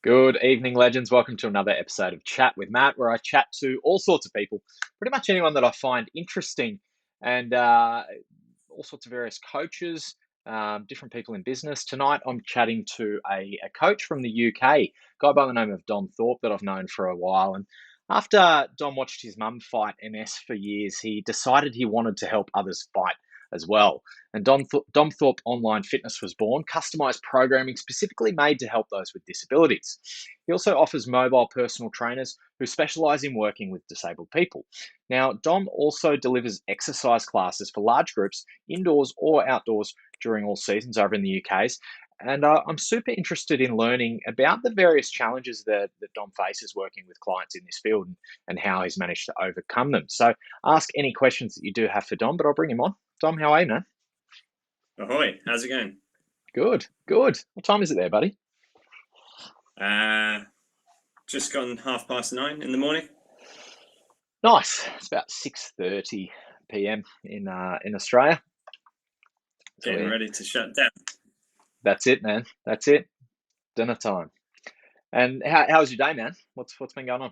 Good evening, legends. Welcome to another episode of Chat with Matt, where I chat to all sorts of people, pretty much anyone that I find interesting, and all sorts of various coaches, different people in business. Tonight, I'm chatting to a coach from the UK, guy by the name of Dom Thorpe, that I've known for a while. And after Dom watched his mum fight MS for years, he decided he wanted to help others fight as well. And Dom Thorpe Online Fitness was born, customized programming specifically made to help those with disabilities. He also offers mobile personal trainers who specialize in working with disabled people. Now, Dom also delivers exercise classes for large groups, indoors or outdoors, during all seasons over in the UK's. And I'm super interested in learning about the various challenges that Dom faces working with clients in this field, and how he's managed to overcome them. So ask any questions that you do have for Dom, but I'll bring him on. Dom, how are you, man? Ahoy, how's it going? Good, good. What time is it there, buddy? Uh, just gone 9:30 in the morning. Nice. It's about 6:30 p.m. in Australia. So Getting ready to shut down. that's it, man. That's it. Dinner time. And how's your day, man? What's been going on?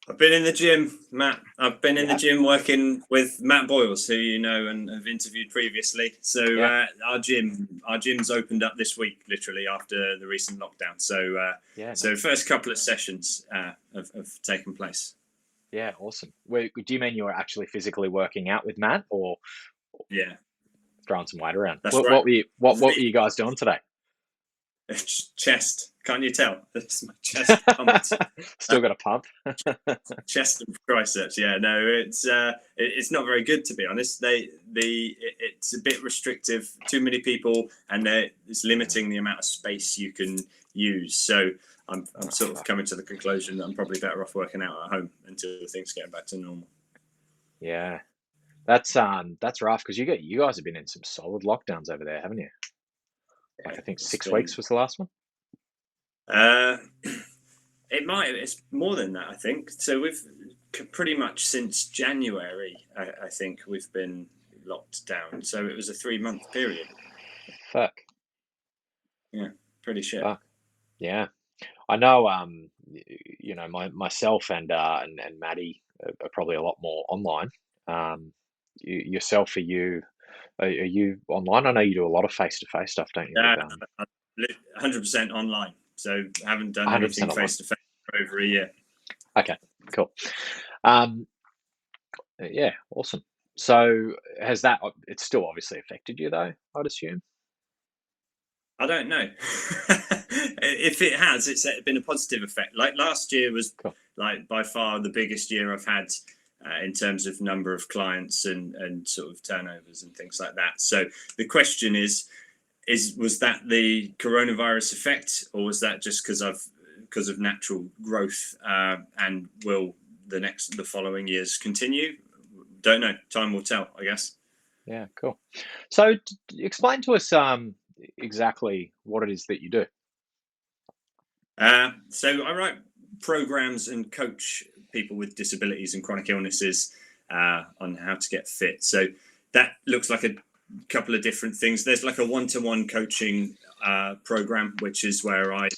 I've been in the gym, Matt. I've been in the Yeah. gym working with Matt Boyles, who you know and have interviewed previously. So Yeah. our gym's opened up this week, literally after the recent lockdown. So Yeah. so Nice. first couple of sessions have taken place. Yeah. Awesome. Do you mean you're actually physically working out with Matt, or Yeah, throwing some weight around? that's What, right. what were you what were you guys doing today? Chest, can't you tell? That's my chest pumped. Still got a pump. Chest and triceps. Yeah, no, it's not very good, to be honest. It's a bit restrictive. Too many people, and it's limiting the amount of space you can use. So I'm sort of coming to the conclusion that I'm probably better off working out at home until things get back to normal. Yeah. That's rough, because you guys have been in some solid lockdowns over there, haven't you? Like, I think It's 6 weeks been was the last one. uh, it's more than that, I think. So we've pretty much since January, I think we've been locked down. So it was a 3-month period. Fuck. Yeah, pretty shit. Fuck. Yeah. I know. Myself and Maddie are probably a lot more online. Yourself, are you online? I know you do a lot of face-to-face stuff, don't you? Uh, With 100% online. So I haven't done 100% anything online. face to face for over a year. Okay, cool. Um, yeah, awesome. So has that? It's still obviously affected you, though, I'd assume. I don't know. If it has, it's been a positive effect. Like last year was Cool. like by far the biggest year I've had in terms of number of clients and sort of turnovers and things like that. So the question is was that the coronavirus effect, or was that just because of natural growth, and will the following years continue? Don't know. Time will tell, I guess. Yeah, cool. So explain to us exactly what it is that you do. So I write programs and coach people with disabilities and chronic illnesses on how to get fit. So that looks like a couple of different things. There's like a one-to-one coaching program, which is where I'll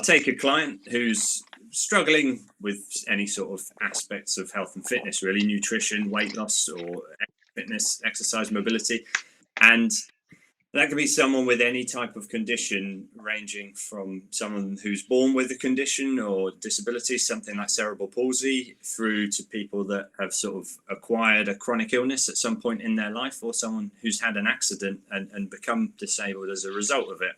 take a client who's struggling with any sort of aspects of health and fitness, really, nutrition, weight loss, or fitness, exercise, mobility. And that could be someone with any type of condition, ranging from someone who's born with a condition or disability, something like cerebral palsy, through to people that have sort of acquired a chronic illness at some point in their life, or someone who's had an accident and become disabled as a result of it.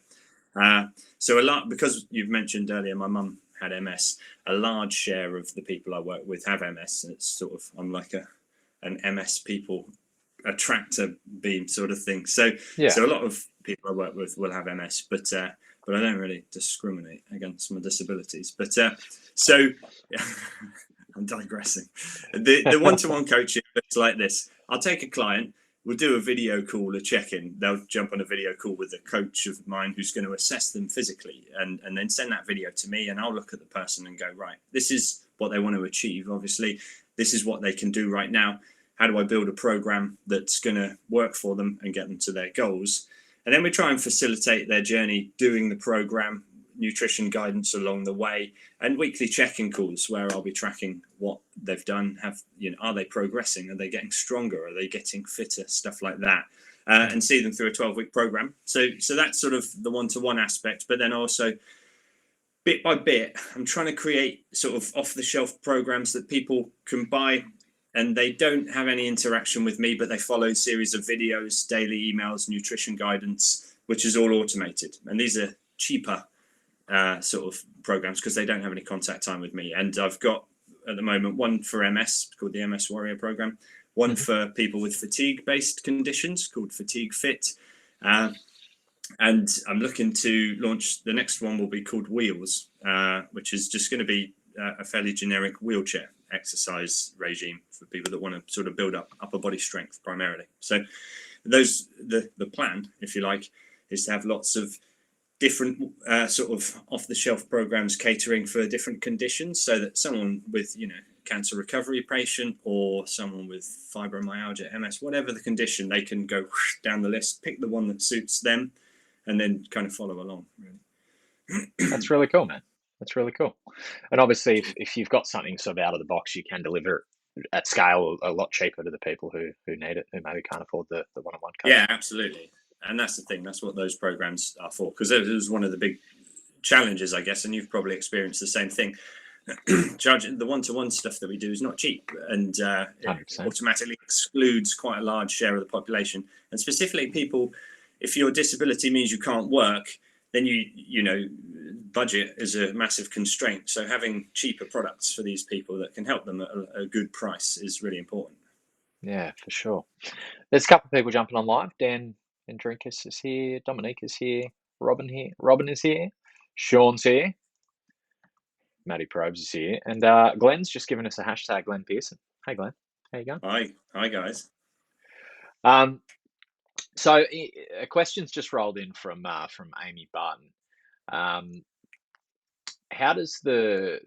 So a lot, because you've mentioned earlier, my mum had MS. A large share of the people I work with have MS. And it's sort of, I'm like an MS people attractor beam sort of thing. So Yeah. a lot of people I work with will have MS, but I don't really discriminate against my disabilities. But so I'm digressing. The one-to-one coaching looks like this. I'll take a client. We'll do a video call, a check-in. They'll jump on a video call with a coach of mine who's going to assess them physically, and then send that video to me, and I'll look at the person and go, right, this is what they want to achieve. Obviously, this is what they can do right now. How do I build a program that's going to work for them and get them to their goals? And then we try and facilitate their journey doing the program, nutrition guidance along the way, and weekly check-in calls where I'll be tracking what they've done. Are they progressing? Are they getting stronger? Are they getting fitter? Stuff like that, and see them through a 12-week program. So that's sort of the one-to-one aspect. But then also, bit by bit, I'm trying to create sort of off-the-shelf programs that people can buy, and they don't have any interaction with me, but they follow a series of videos, daily emails, nutrition guidance, which is all automated. And these are cheaper sort of programs because they don't have any contact time with me. And I've got at the moment one for MS called the MS Warrior program, one for people with fatigue-based conditions called Fatigue Fit. And I'm looking to launch, the next one will be called Wheels, which is just going to be a fairly generic wheelchair exercise regime for people that want to sort of build up upper body strength primarily. So the plan, if you like, is to have lots of different sort of off-the-shelf programs catering for different conditions, so that someone with, cancer recovery patient or someone with fibromyalgia, MS, whatever the condition, they can go down the list, pick the one that suits them, and then kind of follow along, really. That's really cool, man. That's really cool. And obviously, if you've got something sort of out of the box, you can deliver it at scale a lot cheaper to the people who need it, who maybe can't afford the one-on-one coach. Yeah, absolutely. And that's the thing. That's what those programs are for. Because it was one of the big challenges, I guess, and you've probably experienced the same thing. Charging the one-to-one stuff that we do is not cheap, and it automatically excludes quite a large share of the population, and specifically people. If your disability means you can't work, then budget is a massive constraint. So having cheaper products for these people that can help them at a good price is really important. Yeah, for sure. There's a couple of people jumping on live. Dan Drinkus is here. Dominique is here. Robin is here. Sean's here. Matty Probes is here. And Glenn's just given us a hashtag, Glenn Pearson. Hey, Glenn. How you going? Hi, guys. So a question's just rolled in from Amy Barton. How does the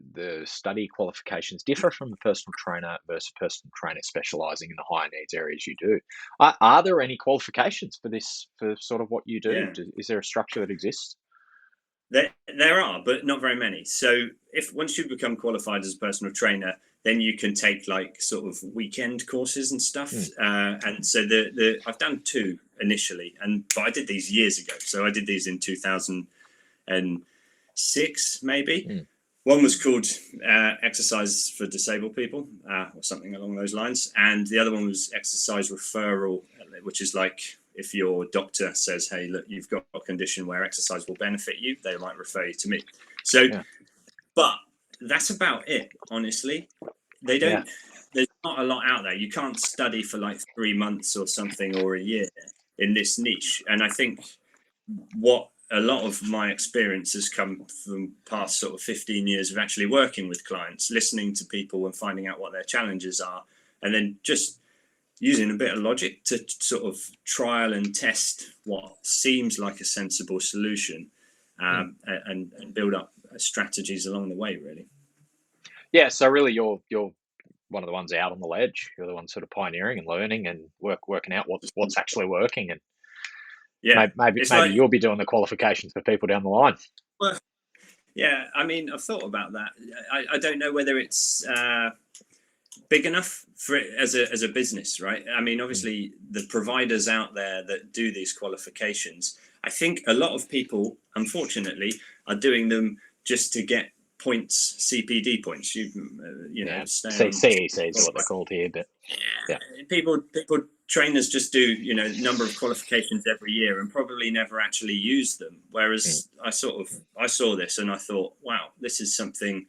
study qualifications differ from a personal trainer versus a personal trainer specialising in the higher needs areas you do? Are there any qualifications for this, for sort of what you do? Yeah. Is there a structure that exists? There are, but not very many. So once you become qualified as a personal trainer, then you can take like sort of weekend courses and stuff. And so I've done 2 initially, but I did these years ago. So I did these in 2006, maybe. One was called Exercise for Disabled People, or something along those lines. And the other one was Exercise Referral, which is like, if your doctor says, hey, look, you've got a condition where exercise will benefit you, they might refer you to me. So, but that's about it, honestly. There's not a lot out there. You can't study for like 3 months or something, or a year in this niche. And I think what a lot of my experience has come from past sort of 15 years of actually working with clients, listening to people and finding out what their challenges are, and then just using a bit of logic to sort of trial and test what seems like a sensible solution, and build up strategies along the way, really. Yeah, so really you're one of the ones out on the ledge. You're the one sort of pioneering and learning and working out what's actually working, and maybe you'll be doing the qualifications for people down the line. Well, yeah, I mean, I've thought about that. I don't know whether it's big enough for it as a business, right? I mean, obviously the providers out there that do these qualifications, I think a lot of people, unfortunately, are doing them just to get points, CPD points. CECs is what they're called here, but people trainers just do number of qualifications every year and probably never actually use them. Whereas I saw this and I thought, wow, this is something.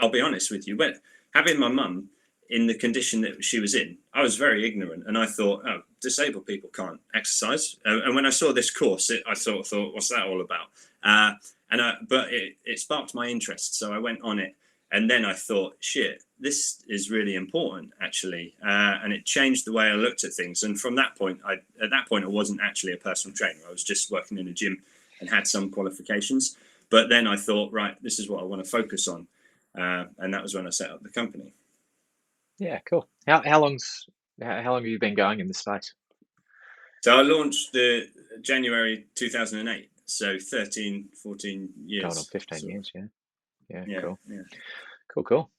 I'll be honest with you, but having my mum in the condition that she was in, I was very ignorant, and I thought, oh, disabled people can't exercise. And when I saw this course, I sort of thought, what's that all about? But it sparked my interest, so I went on it, and then I thought, shit, this is really important, actually, and it changed the way I looked at things. And from that point, I wasn't actually a personal trainer. I was just working in a gym and had some qualifications. But then I thought, right, this is what I want to focus on. And that was when I set up the company. Yeah, cool. How long have you been going in this space? So I launched the January 2008. So 13, 14 years. Going on 15 years, yeah. Yeah, Cool. yeah. Cool.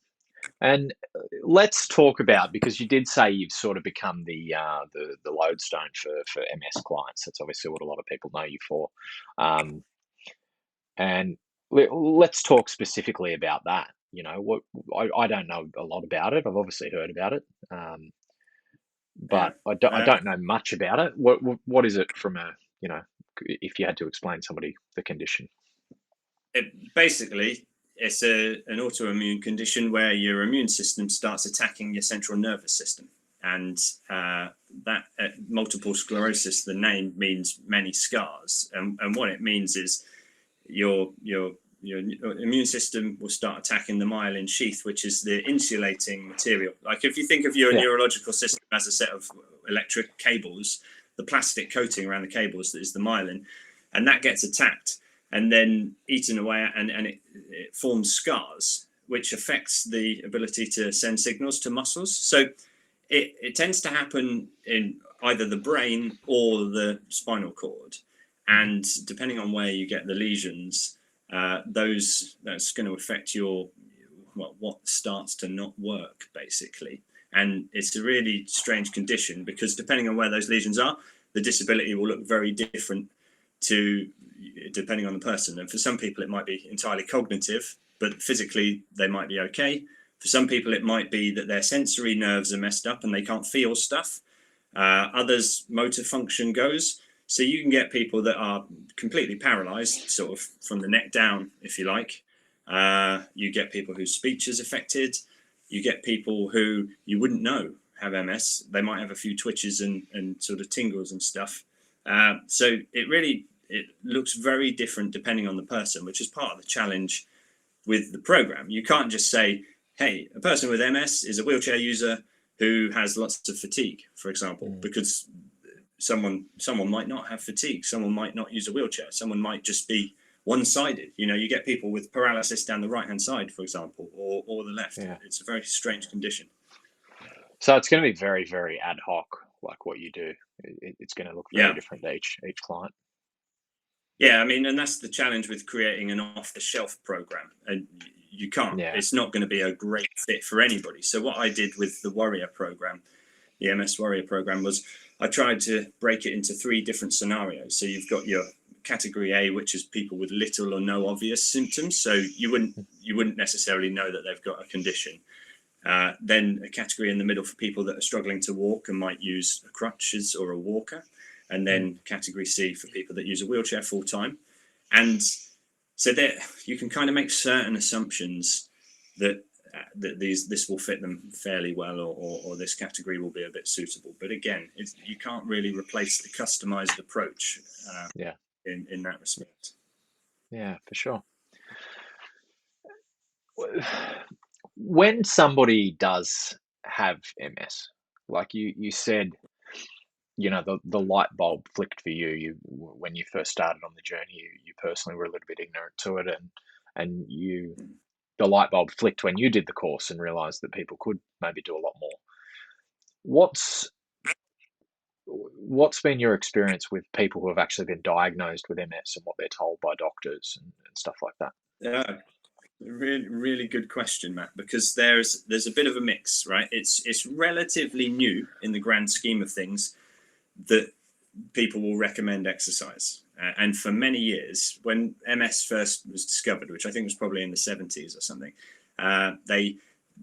And let's talk about, because you did say you've sort of become the lodestone for MS clients. That's obviously what a lot of people know you for. And let's talk specifically about that. You know, what I don't know a lot about it. I've obviously heard about it, but I don't know much about it. What is it from a, you know, if you had to explain somebody the condition? Basically, it's an autoimmune condition where your immune system starts attacking your central nervous system. And that multiple sclerosis, the name means many scars. And what it means is your immune system will start attacking the myelin sheath, which is the insulating material. Like if you think of your neurological system as a set of electric cables, the plastic coating around the cables is the myelin, and that gets attacked and then eaten away, and it forms scars, which affects the ability to send signals to muscles. So it tends to happen in either the brain or the spinal cord. And depending on where you get the lesions, that's going to affect your what starts to not work, basically. And it's a really strange condition because depending on where those lesions are, the disability will look very different depending on the person. And for some people, it might be entirely cognitive, but physically they might be okay. For some people, it might be that their sensory nerves are messed up and they can't feel stuff. Others, motor function goes. So you can get people that are completely paralyzed, sort of from the neck down, if you like. You get people whose speech is affected. You get people who you wouldn't know have MS. They might have a few twitches and sort of tingles and stuff. So it looks very different depending on the person, which is part of the challenge with the program. You can't just say, hey, a person with MS is a wheelchair user who has lots of fatigue, for example, because someone might not have fatigue. Someone might not use a wheelchair. Someone might just be one-sided. You know, you get people with paralysis down the right-hand side, for example, or the left. Yeah. It's a very strange condition. So it's going to be very, very ad hoc, like what you do. It's going to look very different to each client. Yeah, I mean, and that's the challenge with creating an off-the-shelf program. And you can't. Yeah. It's not going to be a great fit for anybody. So what I did with the Warrior program, the MS Warrior program, was I tried to break it into 3 different scenarios. So you've got your category A, which is people with little or no obvious symptoms. So you wouldn't necessarily know that they've got a condition. Then a category in the middle for people that are struggling to walk and might use crutches or a walker. And then category C for people that use a wheelchair full time. And so that you can kind of make certain assumptions that this will fit them fairly well, or this category will be a bit suitable. But again, you can't really replace the customized approach in that respect. Yeah, for sure. When somebody does have MS, like you said, you know, the light bulb flicked for you when you first started on the journey. You personally were a little bit ignorant to it, and the light bulb flicked when you did the course and realized that people could maybe do a lot more. What's been your experience with people who have actually been diagnosed with MS and what they're told by doctors and stuff like that? Yeah, really, really good question, Matt, because there's a bit of a mix, right? It's relatively new in the grand scheme of things that people will recommend exercise. And for many years, when MS first was discovered, which I think was probably in the 70s or something, they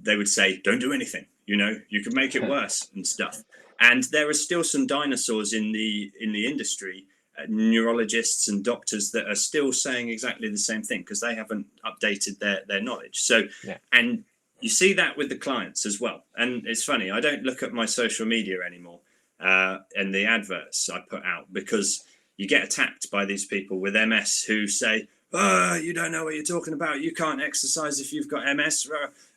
would say, don't do anything, you know, you could make it worse and stuff. And there are still some dinosaurs in the industry, neurologists and doctors that are still saying exactly the same thing because they haven't updated their knowledge. So, and you see that with the clients as well. And it's funny, I don't look at my social media anymore and the adverts I put out, because you get attacked by these people with MS who say, oh, you don't know what you're talking about. You can't exercise if you've got MS.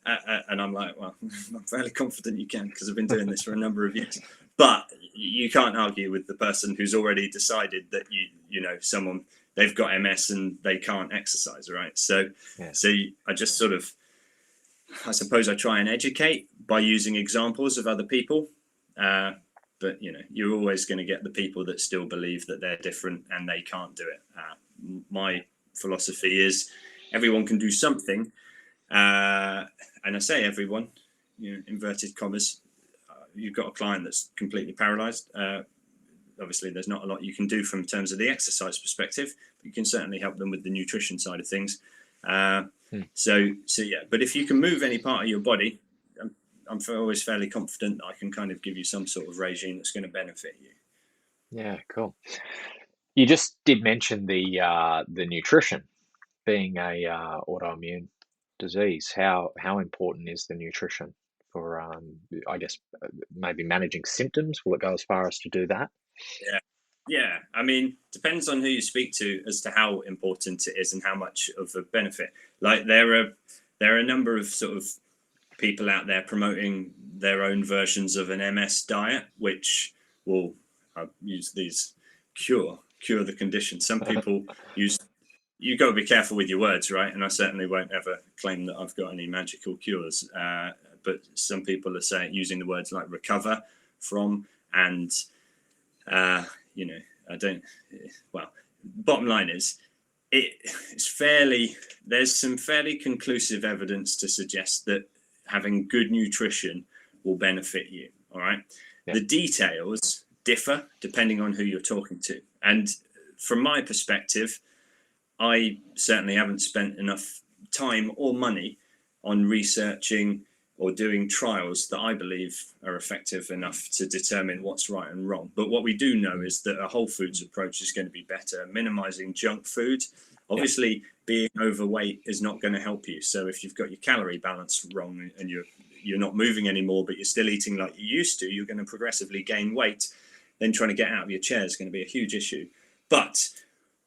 And I'm like, well, I'm fairly confident you can, because I've been doing this for a number of years. But you can't argue with the person who's already decided that they've got MS and they can't exercise, right? So I just sort of, I suppose I try and educate by using examples of other people. But, you know, you're always going to get the people that still believe that they're different and they can't do it. my philosophy is everyone can do something, and I say everyone, inverted commas. You've got a client that's completely paralyzed. Obviously, there's not a lot you can do from terms of the exercise perspective, but you can certainly help them with the nutrition side of things. So yeah. But if you can move any part of your body, I'm always fairly confident that I can kind of give you some sort of regime that's going to benefit you. Yeah, cool. You just did mention the nutrition being a autoimmune disease. How important is the nutrition for I guess maybe managing symptoms? Will it go as far as to do that? Yeah. I mean, depends on who you speak to as to how important it is and how much of a benefit. Like there are a number of sort of people out there promoting their own versions of an MS diet, which will use these cure the condition. Some people use. You got to be careful with your words, right? And I certainly won't ever claim that I've got any magical cures. But some people are saying using the words like recover from and. I don't. Well, bottom line is, there's some fairly conclusive evidence to suggest that having good nutrition will benefit you. All right. Yeah. The details differ depending on who you're talking to. And from my perspective, I certainly haven't spent enough time or money on researching or doing trials that I believe are effective enough to determine what's right and wrong. But what we do know is that a whole foods approach is going to be better. Minimizing junk food, obviously being overweight is not going to help you. So if you've got your calorie balance wrong and you're not moving anymore, but you're still eating like you used to, you're going to progressively gain weight. Then trying to get out of your chair is going to be a huge issue. But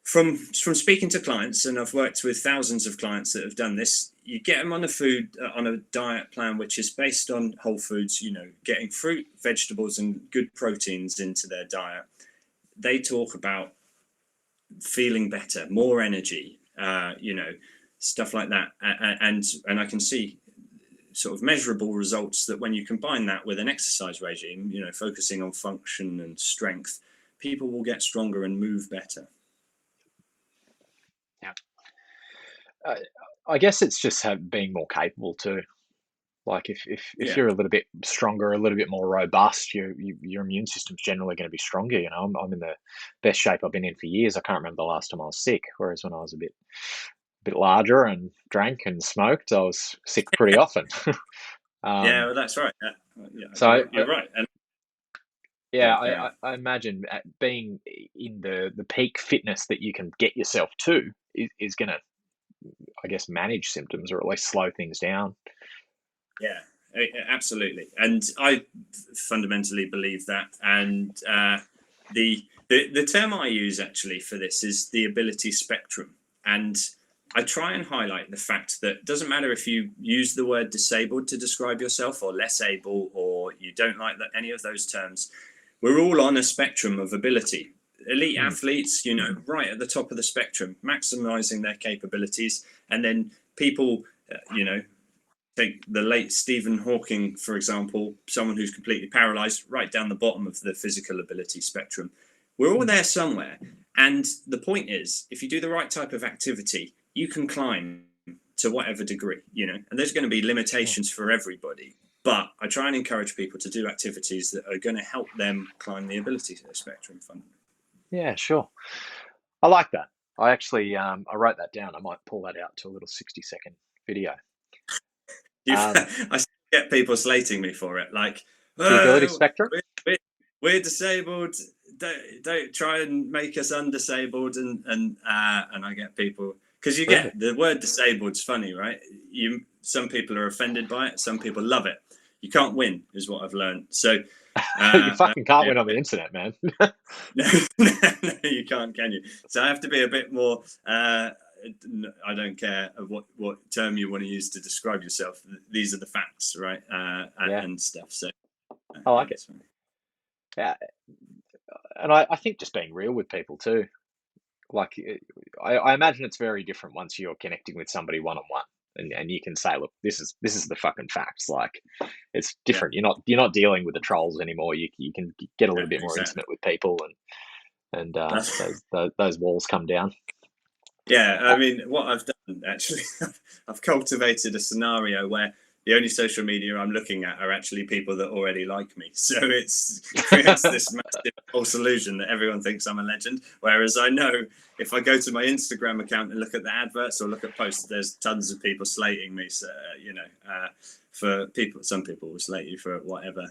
from speaking to clients, and I've worked with thousands of clients that have done this, you get them on a diet plan which is based on whole foods, getting fruit, vegetables, and good proteins into their diet. They talk about feeling better, more energy, stuff like that. And I can see sort of measurable results that when you combine that with an exercise regime, focusing on function and strength, people will get stronger and move better. Yeah. I guess it's just being more capable too. Like if you're a little bit stronger, a little bit more robust, your immune system's generally going to be stronger. I'm in the best shape I've been in for years. I can't remember the last time I was sick. Whereas when I was a bit larger and drank and smoked, I was sick pretty often. Well, that's right. So you're right. And I imagine being in the peak fitness that you can get yourself to is going to, I guess, manage symptoms or at least slow things down. Yeah, absolutely. And I fundamentally believe that. And the term I use actually for this is the ability spectrum. And I try and highlight the fact that it doesn't matter if you use the word disabled to describe yourself or less able, or you don't like any of those terms. We're all on a spectrum of ability. Elite athletes, right at the top of the spectrum, maximizing their capabilities. And then people, take the late Stephen Hawking, for example, someone who's completely paralyzed, right down the bottom of the physical ability spectrum. We're all there somewhere. And the point is, if you do the right type of activity, you can climb to whatever degree, and there's going to be limitations for everybody. But I try and encourage people to do activities that are going to help them climb the ability spectrum. Yeah, sure. I like that. I actually, I wrote that down. I might pull that out to a little 60-second video. I get people slating me for it, like the ability spectrum. We're disabled. Don't try and make us undisabled, and I get people because you get the word disabled's funny, right? Some people are offended by it, some people love it. You can't win, is what I've learned. So you fucking can't win on the internet, man. No, you can't, can you? So I have to be a bit more. I don't care what term you want to use to describe yourself. These are the facts, right? And stuff. So I like it. Yeah, and I think just being real with people too. Like I imagine it's very different once you're connecting with somebody one-on-one, and you can say, look, this is the fucking facts. Like it's different. Yeah. You're not dealing with the trolls anymore. You can get a little bit more intimate with people, and those walls come down. Yeah, I mean, what I've done actually, I've cultivated a scenario where the only social media I'm looking at are actually people that already like me. So it creates this massive false illusion that everyone thinks I'm a legend. Whereas I know if I go to my Instagram account and look at the adverts or look at posts, there's tons of people slating me. So, for people, some people will slate you for whatever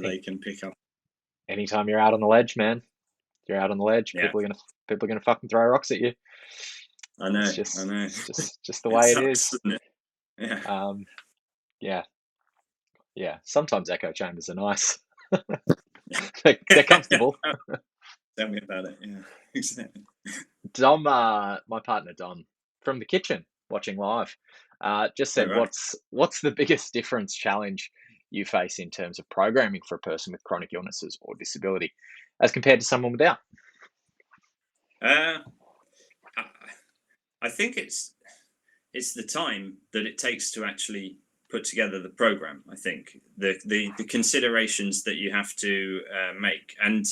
they can pick up. Anytime you're out on the ledge, man, you're out on the ledge. Yeah. People are gonna fucking throw rocks at you. I know. It's just the It way it sucks, is. doesn't it? Yeah. Yeah. Yeah. Sometimes echo chambers are nice. They're comfortable. Tell me about it. Yeah, exactly. Dom, my partner Dom, from the kitchen watching live, just said, Right. "What's the biggest difference challenge you face in terms of programming for a person with chronic illnesses or disability, as compared to someone without?" Uh, I think it's the time that it takes to actually put together the program. I think the considerations that you have to make, and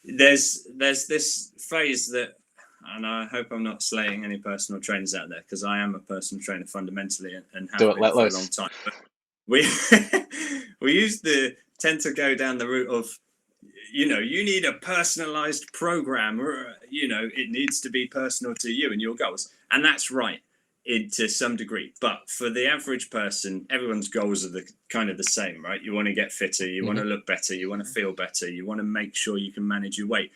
there's this phrase that, and I hope I'm not slaying any personal trainers out there, because I am a personal trainer fundamentally and have been for a long time. But we tend to go down the route of, you need a personalized program, it needs to be personal to you and your goals, and that's right to some degree. But for the average person, everyone's goals are the same, right? You want to get fitter, you want to look better, you want to feel better, you want to make sure you can manage your weight,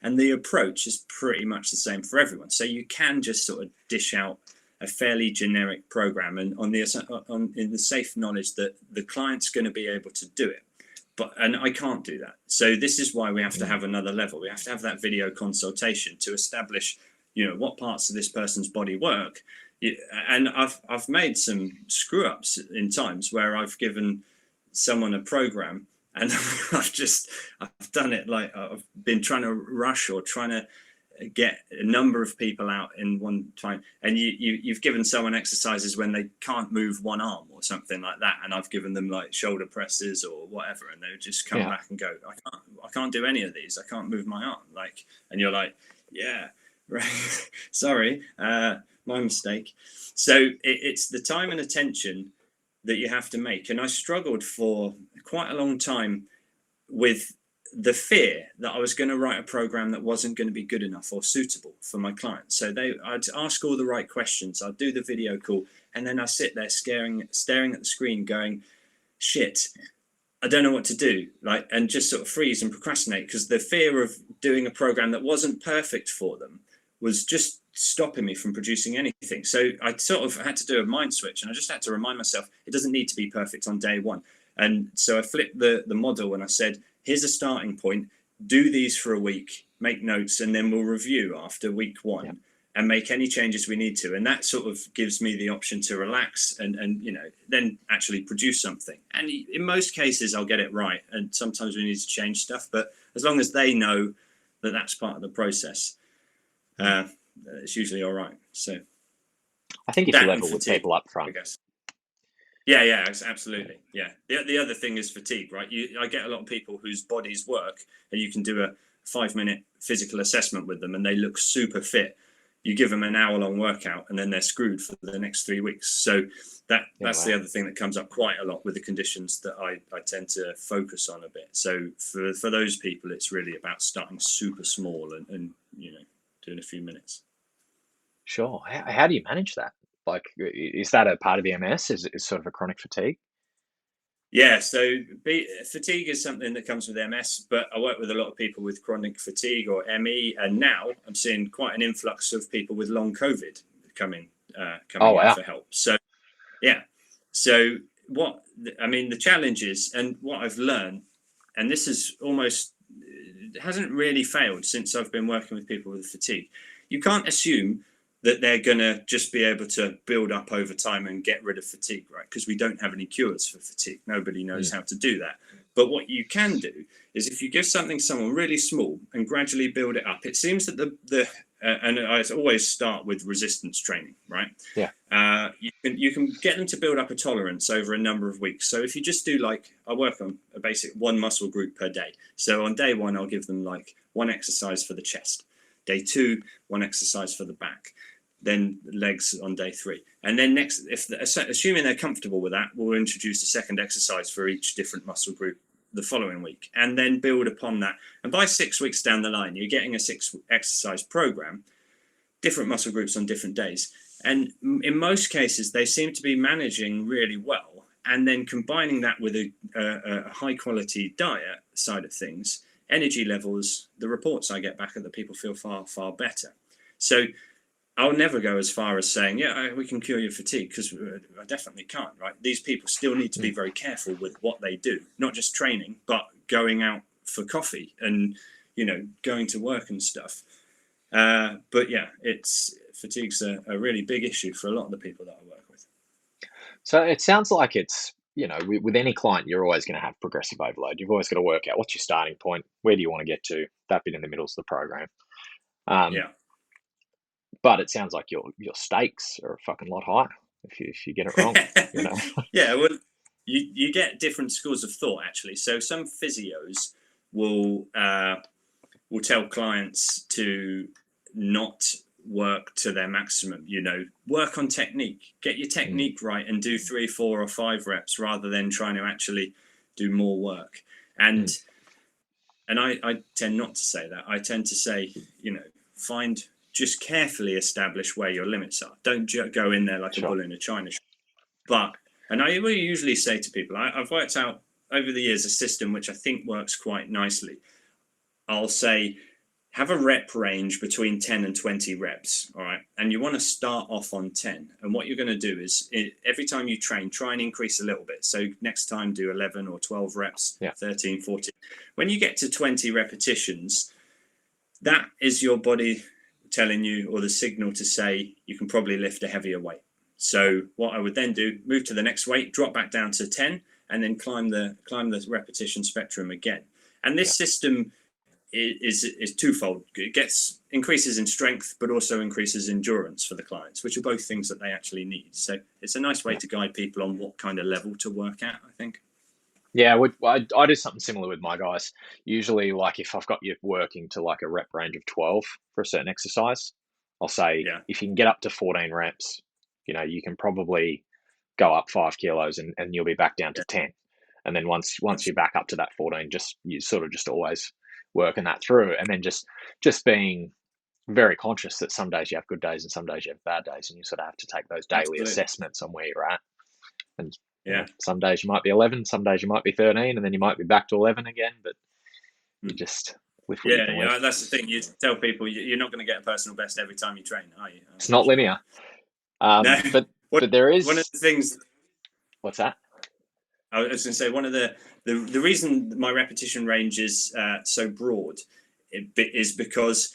and the approach is pretty much the same for everyone. So you can just sort of dish out a fairly generic program, and in the safe knowledge that the client's going to be able to do it. And I can't do that. So this is why we have to have another level. We have to have that video consultation to establish, what parts of this person's body work. And I've made some screw ups in times where I've given someone a program and I've done it like I've been trying to rush or trying to get a number of people out in one time, and you've given someone exercises when they can't move one arm or something like that, and I've given them like shoulder presses or whatever, and they would just come back and go, I can't do any of these, I can't move my arm, and you're like, yeah, right, sorry, my mistake. So it's the time and attention that you have to make, and I struggled for quite a long time with the fear that I was going to write a program that wasn't going to be good enough or suitable for my clients. So I'd ask all the right questions, I'd do the video call, and then I sit there staring at the screen going, shit, I don't know what to do, and just sort of freeze and procrastinate, because the fear of doing a program that wasn't perfect for them was just stopping me from producing anything. So I sort of had to do a mind switch, and I just had to remind myself it doesn't need to be perfect on day one. And so I flipped the model and I said, here's a starting point, do these for a week, make notes, and then we'll review after week one and make any changes we need to. And that sort of gives me the option to relax and then actually produce something. And in most cases, I'll get it right. And sometimes we need to change stuff. But as long as they know that that's part of the process, it's usually all right. So I think if you level with people up front, I guess. Yeah, absolutely. Yeah. The other thing is fatigue, right? I get a lot of people whose bodies work, and you can do a 5-minute physical assessment with them and they look super fit. You give them an hour-long workout and then they're screwed for the next 3 weeks. So that's the other thing that comes up quite a lot with the conditions that I tend to focus on a bit. So for those people, it's really about starting super small and doing a few minutes. Sure. How do you manage that? Is that a part of the MS? Is sort of a chronic fatigue? Yeah, so fatigue is something that comes with MS, but I work with a lot of people with chronic fatigue or ME, and now I'm seeing quite an influx of people with long COVID coming in for help. So, yeah. So the challenge is, and what I've learned, and this is hasn't really failed since I've been working with people with fatigue. You can't assume that they're going to just be able to build up over time and get rid of fatigue, right? Because we don't have any cures for fatigue. Nobody knows how to do that. But what you can do is, if you give someone really small and gradually build it up, it seems that and I always start with resistance training, right? Yeah. You can get them to build up a tolerance over a number of weeks. So if you just do I work on a basic one muscle group per day. So on day one, I'll give them one exercise for the chest. Day 2, one exercise for the back, then legs on day 3. And then next, assuming they're comfortable with that, we'll introduce a second exercise for each different muscle group the following week, and then build upon that. And by 6 weeks down the line, you're getting a 6 exercise program, different muscle groups on different days. And in most cases, they seem to be managing really well. And then combining that with a high quality diet side of things, energy levels, the reports I get back are that people feel far, far better. So I'll never go as far as saying, yeah, we can cure your fatigue, because I definitely can't, right? These people still need to be very careful with what they do, not just training, but going out for coffee and, going to work and stuff. But yeah, fatigue's a really big issue for a lot of the people that I work with. So it sounds like it's, with any client, you're always going to have progressive overload. You've always got to work out what's your starting point, where do you want to get to, that bit in the middle is the program. Yeah. But it sounds like your stakes are a fucking lot higher if you get it wrong. Yeah, well, you get different schools of thought, actually. So some physios will tell clients to not work to their maximum, work on technique, get your technique right, and do 3, 4, or 5 reps rather than trying to actually do more work. And I tend not to say that. I tend to say, just carefully establish where your limits are. Don't go in there like a bull in a china shop. And I will usually say to people, I've worked out over the years a system which I think works quite nicely. I'll say, have a rep range between 10 and 20 reps, all right? And you want to start off on 10. And what you're going to do is, every time you train, try and increase a little bit. So next time do 11 or 12 reps, 13, 14. When you get to 20 repetitions, that is your body telling you, or the signal to say, you can probably lift a heavier weight. So what I would then do, move to the next weight, drop back down to 10, and then climb the repetition spectrum again. And this system is twofold. It increases in strength, but also increases endurance for the clients, which are both things that they actually need. So it's a nice way to guide people on what kind of level to work at, I think. Yeah, I do something similar with my guys. Usually, like if I've got you working to like a rep range of 12 for a certain exercise, I'll say, if you can get up to 14 reps, you can probably go up 5 kilos and you'll be back down to 10. And then once you're back up to that 14, you sort of just always working that through. And then just being very conscious that some days you have good days and some days you have bad days, and you sort of have to take those daily assessments on where you're at. And some days you might be 11, some days you might be 13, and then you might be back to 11 again, but you just lift what you can lift. That's the thing. You tell people you're not going to get a personal best every time you train, are you? It's not linear. No. But there is one of the things. What's that? I was going to say, one of the reason my repetition range is so broad is because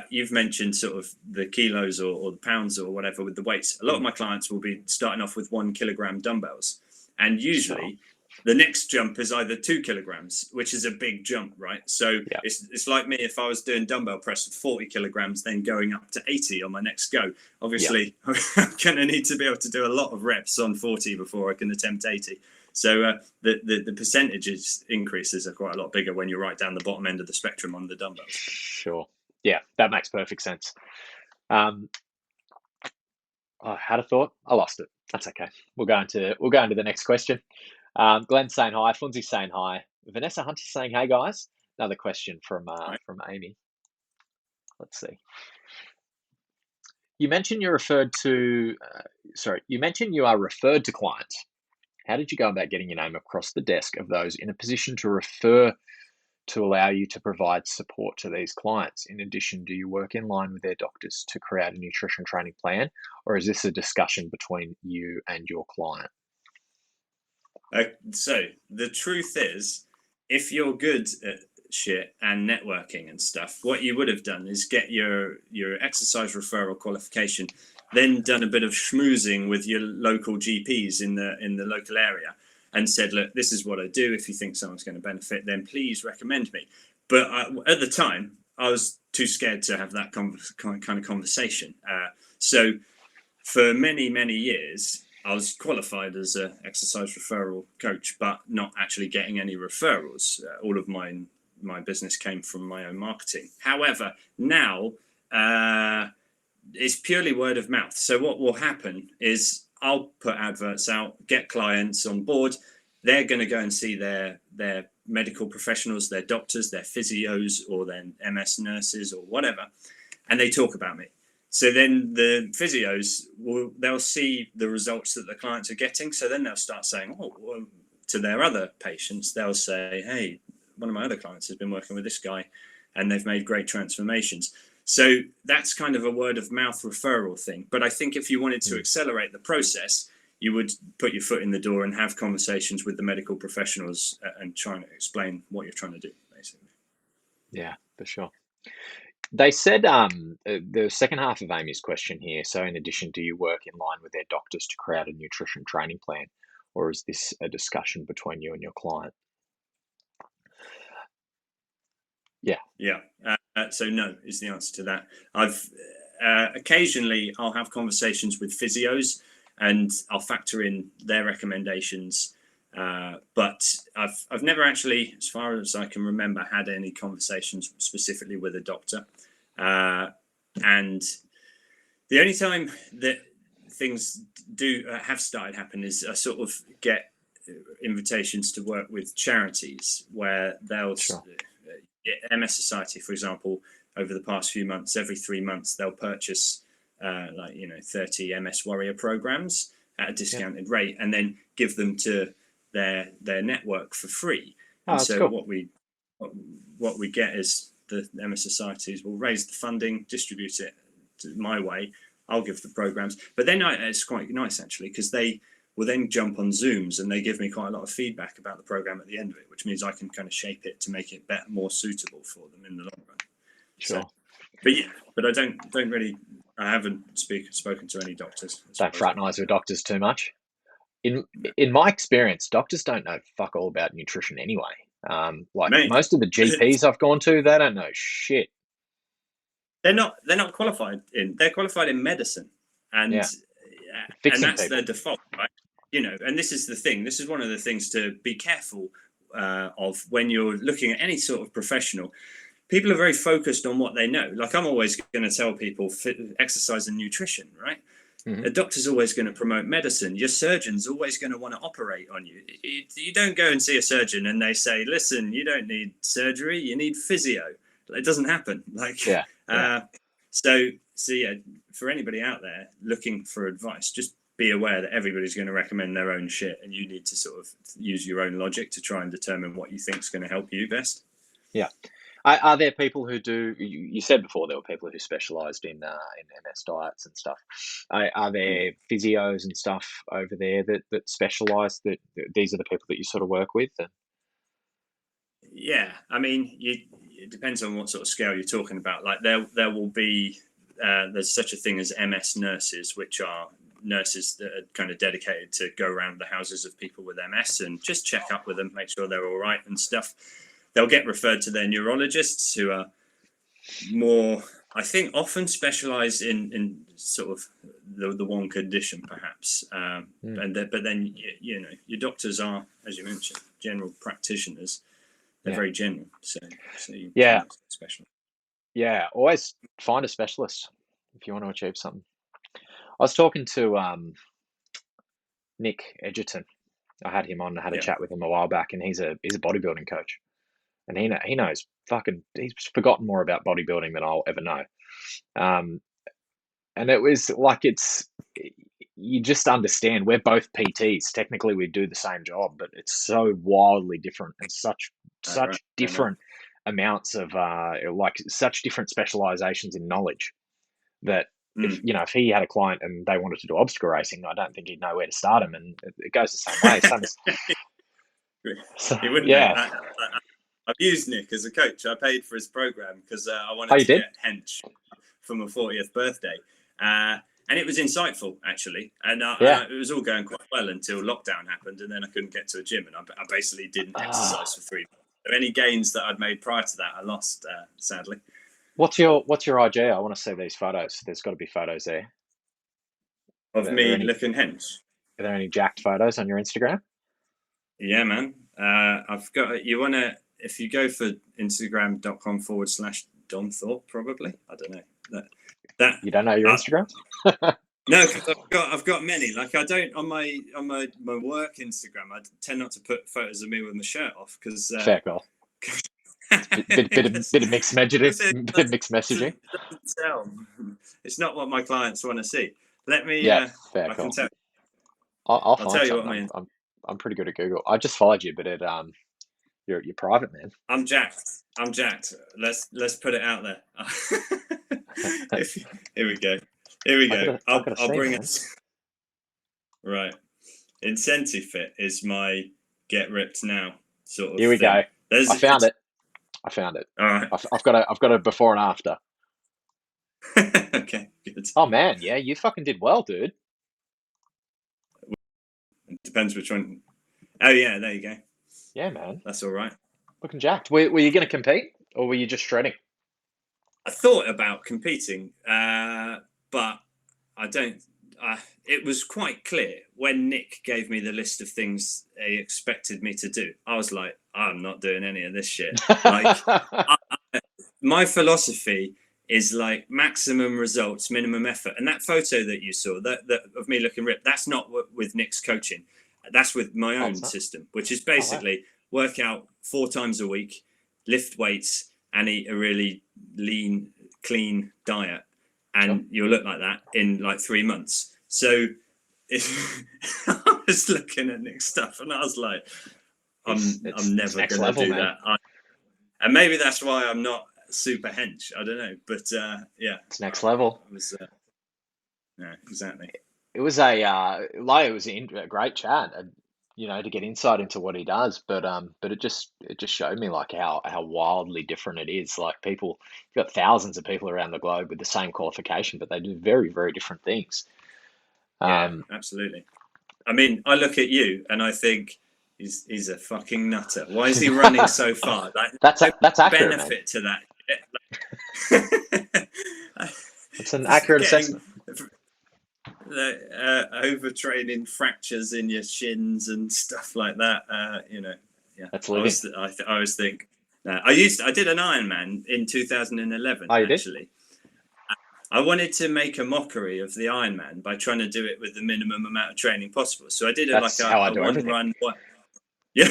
you've mentioned sort of the kilos or the pounds or whatever with the weights. A lot of my clients will be starting off with 1 kilogram dumbbells, and usually the next jump is either 2 kilograms, which is a big jump, right? So it's like me if I was doing dumbbell press with 40 kilograms, then going up to 80 on my next go. Obviously, I'm going to need to be able to do a lot of reps on 40 before I can attempt 80. So the percentages increases are quite a lot bigger when you're right down the bottom end of the spectrum on the dumbbells. Sure. Yeah, that makes perfect sense. I had a thought. I lost it. That's okay. We'll go into the next question. Glenn's saying hi. Funzy's saying hi. Vanessa Hunter's saying, hey, guys. Another question from Amy. Let's see. You mentioned you are referred to clients. How did you go about getting your name across the desk of those in a position to refer to allow you to provide support to these clients? In addition, do you work in line with their doctors to create a nutrition training plan, or is this a discussion between you and your client? So the truth is, if you're good at shit and networking and stuff, what you would have done is get your exercise referral qualification, then done a bit of schmoozing with your local GPs in the local area, and said, look, this is what I do. If you think someone's going to benefit, then please recommend me. But at the time, I was too scared to have that kind of conversation. So for many, many years, I was qualified as an exercise referral coach, but not actually getting any referrals. All of my business came from my own marketing. However, now it's purely word of mouth. So what will happen is I'll put adverts out, get clients on board. They're going to go and see their medical professionals, their doctors, their physios, or their MS nurses or whatever, and they talk about me. So then the physios they'll see the results that the clients are getting. So then they'll start saying, oh, well, to their other patients, they'll say, hey, one of my other clients has been working with this guy and they've made great transformations. So that's kind of a word of mouth referral thing. But I think if you wanted to accelerate the process, you would put your foot in the door and have conversations with the medical professionals and trying to explain what you're trying to do, basically. Yeah, for sure. They said the second half of Amy's question here. So in addition, do you work in line with their doctors to create a nutrition training plan, or is this a discussion between you and your client? Yeah. So no is the answer to that. I've occasionally I'll have conversations with physios and I'll factor in their recommendations. But I've never actually, as far as I can remember, had any conversations specifically with a doctor. And the only time that things do have started happen is I sort of get invitations to work with charities where they'll MS Society, for example, over the past few months, every 3 months they'll purchase 30 MS Warrior programs at a discounted rate and then give them to their network for free. And so cool. what we get is the MS Societies will raise the funding, distribute it my way. I'll give the programs, but then it's quite nice actually because they will then jump on Zooms and they give me quite a lot of feedback about the program at the end of it, which means I can kind of shape it to make it better, more suitable for them in the long run. Sure. So, but I don't really. I haven't spoken to any doctors. Don't fraternise with doctors too much. In my experience, doctors don't know fuck all about nutrition anyway. Most of the GPs I've gone to, they don't know shit. They're not qualified in. They're qualified in medicine, and that's people. Their default, right? And this is the thing. This is one of the things to be careful of when you're looking at any sort of professional. People are very focused on what they know. Like I'm always going to tell people exercise and nutrition, right? Mm-hmm. A doctor's always going to promote medicine. Your surgeon's always going to want to operate on you. You don't go and see a surgeon and they say, listen, you don't need surgery, you need physio. It doesn't happen. So for anybody out there looking for advice, just be aware that everybody's going to recommend their own shit and you need to sort of use your own logic to try and determine what you think is going to help you best. Yeah. Are there people who do? You said before there were people who specialised in MS diets and stuff. Are there physios and stuff over there that specialise? That these are the people that you sort of work with? Yeah, I mean, it depends on what sort of scale you're talking about. Like there will be there's such a thing as MS nurses, which are nurses that are kind of dedicated to go around the houses of people with MS and just check up with them, make sure they're all right and stuff. They'll get referred to their neurologists who are more, I think, often specialised in sort of the one condition, perhaps. But then your doctors are, as you mentioned, general practitioners. They're very general. So you specialise. Yeah, always find a specialist if you want to achieve something. I was talking to Nick Edgerton. I had him on. I had a chat with him a while back, and he's a bodybuilding coach. And he knows he's forgotten more about bodybuilding than I'll ever know. And it was like you just understand we're both PTs. Technically, we do the same job, but it's so wildly different and such different amounts of such different specializations in knowledge that if he had a client and they wanted to do obstacle racing, I don't think he'd know where to start him. And it goes the same way. He wouldn't. Yeah. I've used Nick as a coach. I paid for his program because I wanted to get hench for my 40th birthday. And it was insightful, actually. And it was all going quite well until lockdown happened. And then I couldn't get to a gym. And I basically didn't exercise for 3 months. So any gains that I'd made prior to that, I lost, sadly. What's your IG? I want to see these photos. There's got to be photos there. Of me looking hench. Are there any jacked photos on your Instagram? Yeah, man. I've got, you want to, if you go for Instagram.com/Dom Thorpe, probably. I don't know. That You don't know your Instagram? No, because I've got many. Like I don't on my work Instagram. I tend not to put photos of me with my shirt off because Fair call. Bit of mixed messaging. Bit of mixed messaging. It's not what my clients want to see. Let me. Yeah, fair I call. can tell. I'll I'll find tell you what I something. mean. I'm pretty good at Google. I just followed you, but you're private, man. I'm jacked. I'm jacked. Let's put it out there. Here we go. Here we go. I gotta I'll see, bring man. it. Right. Incentive Fit is my get ripped now sort of Here we thing. go. I found it. All right. I've got a before and after. Okay, good. Oh man, yeah, you fucking did well, dude. It depends which one. Oh yeah, there you go. Yeah, man. That's all right. Looking jacked. Were you going to compete, or were you just shredding? I thought about competing, but I don't. It was quite clear when Nick gave me the list of things he expected me to do. I was like, I'm not doing any of this shit. Like, my philosophy is like maximum results, minimum effort. And that photo that you saw, that of me looking ripped, that's not with Nick's coaching. That's with my own system, which is basically work out 4 times a week, lift weights, and eat a really lean, clean diet. And you'll look like that in like 3 months. So I was looking at Nick's stuff and I was like, I'm never going to do that. And maybe that's why I'm not super hench. I don't know. But yeah. It's next level. It was, yeah, exactly. It was a great chat, to get insight into what he does. But it just showed me like how wildly different it is. Like you've got thousands of people around the globe with the same qualification, but they do very, very different things. Yeah, absolutely. I mean, I look at you and I think he's a fucking nutter. Why is he running so far? Like, that's accurate, benefit man. To that. It's an accurate assessment. Overtraining, fractures in your shins and stuff like that. Yeah. That's living. I always think. I did an Ironman in 2011. Actually. I wanted to make a mockery of the Ironman by trying to do it with the minimum amount of training possible. So I did a one run. Yeah,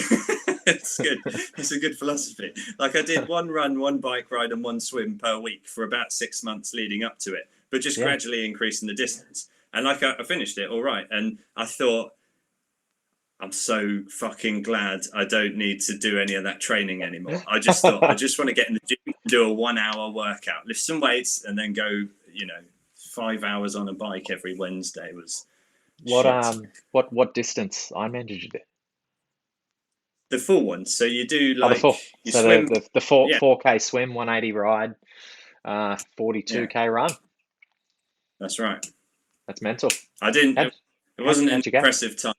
it's good. It's a good philosophy. Like I did 1 run, 1 bike ride, and 1 swim per week for about 6 months leading up to it, but just gradually increasing the distance. And like I finished it all right. And I thought, I'm so fucking glad I don't need to do any of that training anymore. I just thought I just want to get in the gym and do a 1 hour workout, lift some weights, and then go, 5 hours on a bike every Wednesday was what distance Ironman did you do? The full one. So you do like you so swim the 4K swim, 180 ride, 42K run. That's right. That's mental. I didn't. It wasn't an impressive time.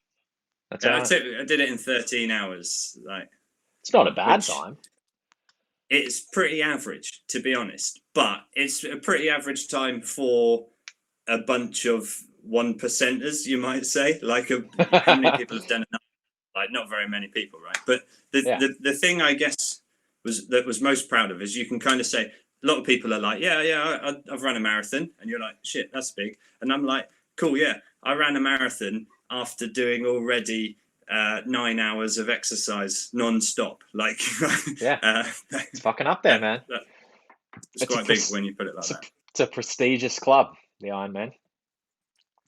That's right. I did it in 13 hours. Like, it's not a bad time. It's pretty average, to be honest, but it's a pretty average time for a bunch of 1%ers, you might say. Like, how many people have done it? Like, not very many people, right? But the thing I guess was most proud of is you can kind of say, a lot of people are like, I've run a marathon, and you're like, shit, that's big, and I'm like, cool, yeah, I ran a marathon after doing already 9 hours of exercise non-stop. Like, it's fucking up there, man. It's quite big when you put it like that. It's a prestigious club, the Ironman.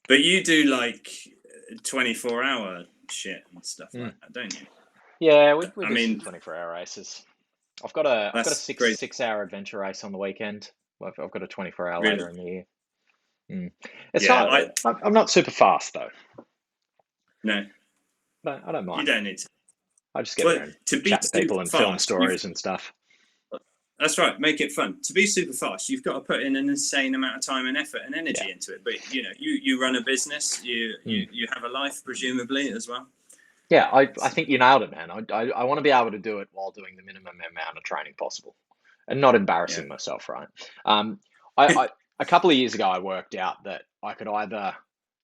But you do like 24-hour shit and stuff like that, don't you? Yeah, we do some 24-hour races. I've got a 6-hour adventure race on the weekend. I've got a 24-hour later in the year. It's not. I'm not super fast though. No, but I don't mind. You don't need to. I just get there and chat to people and film stories and stuff. That's right. Make it fun. To be super fast, you've got to put in an insane amount of time and effort and energy into it. But you run a business. You have a life, presumably, as well. Yeah, I think you nailed it, man. I want to be able to do it while doing the minimum amount of training possible, and not embarrassing myself. Right. A couple of years ago, I worked out that I could either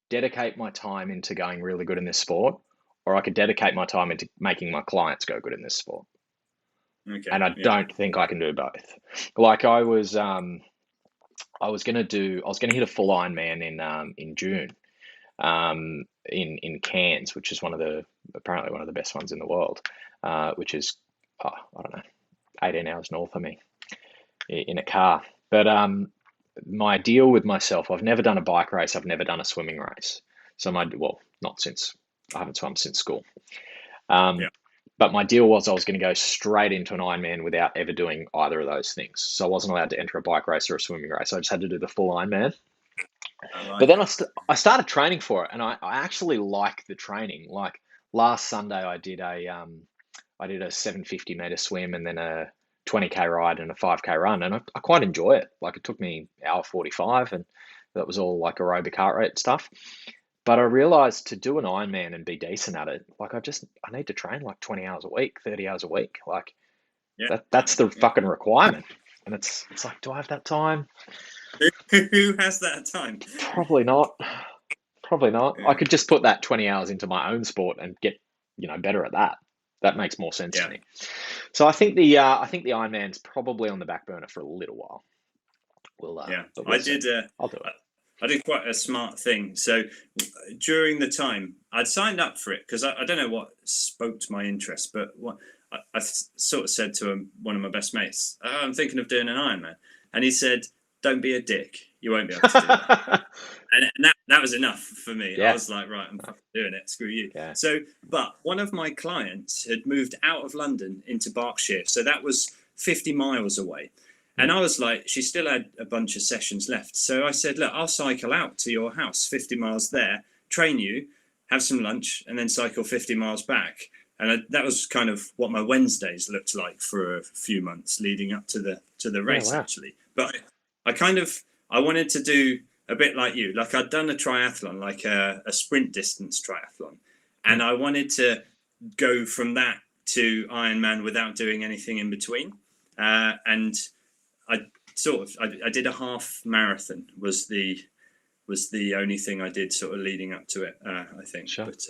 dedicate my time into going really good in this sport, or I could dedicate my time into making my clients go good in this sport. Okay, and I don't think I can do both. Like I was I was gonna hit a full Ironman in June, in Cairns, which is apparently one of the best ones in the world, which is, I don't know, 18 hours north of me in a car. But my deal with myself, I've never done a bike race, I've never done a swimming race. So not since, I haven't swum since school. Yeah. But my deal was I was going to go straight into an Ironman without ever doing either of those things. So I wasn't allowed to enter a bike race or a swimming race. I just had to do the full Ironman. But then I started training for it, and I actually like the training. Like last Sunday, I did a 750-meter swim and then a 20K ride and a 5K run, and I quite enjoy it. Like it took me an hour 45, and that was all like aerobic heart rate stuff. But I realized to do an Ironman and be decent at it, like I need to train like 20 hours a week, 30 hours a week. Like that's the fucking requirement. And it's like, do I have that time? Who has that time? Probably not. Yeah. I could just put that 20 hours into my own sport and get, better at that. That makes more sense to me. So I think the Ironman's probably on the back burner for a little while. I'll do it. I did quite a smart thing. So during the time, I'd signed up for it because I don't know what spoke to my interest, but what I sort of said to one of my best mates, I'm thinking of doing an Ironman. And he said, don't be a dick. You won't be able to do that. and that was enough for me. Yeah. I was like, right, I'm fucking doing it. Screw you. Yeah. So, but one of my clients had moved out of London into Berkshire. So that was 50 miles away. And I was like, she still had a bunch of sessions left. So I said, look, I'll cycle out to your house, 50 miles there, train you, have some lunch, and then cycle 50 miles back. And that was kind of what my Wednesdays looked like for a few months leading up to the race, actually. But I wanted to do a bit like you. Like I'd done a triathlon, like a sprint distance triathlon. And I wanted to go from that to Ironman without doing anything in between. And I did a half marathon was the only thing I did sort of leading up to it, I think. Sure. But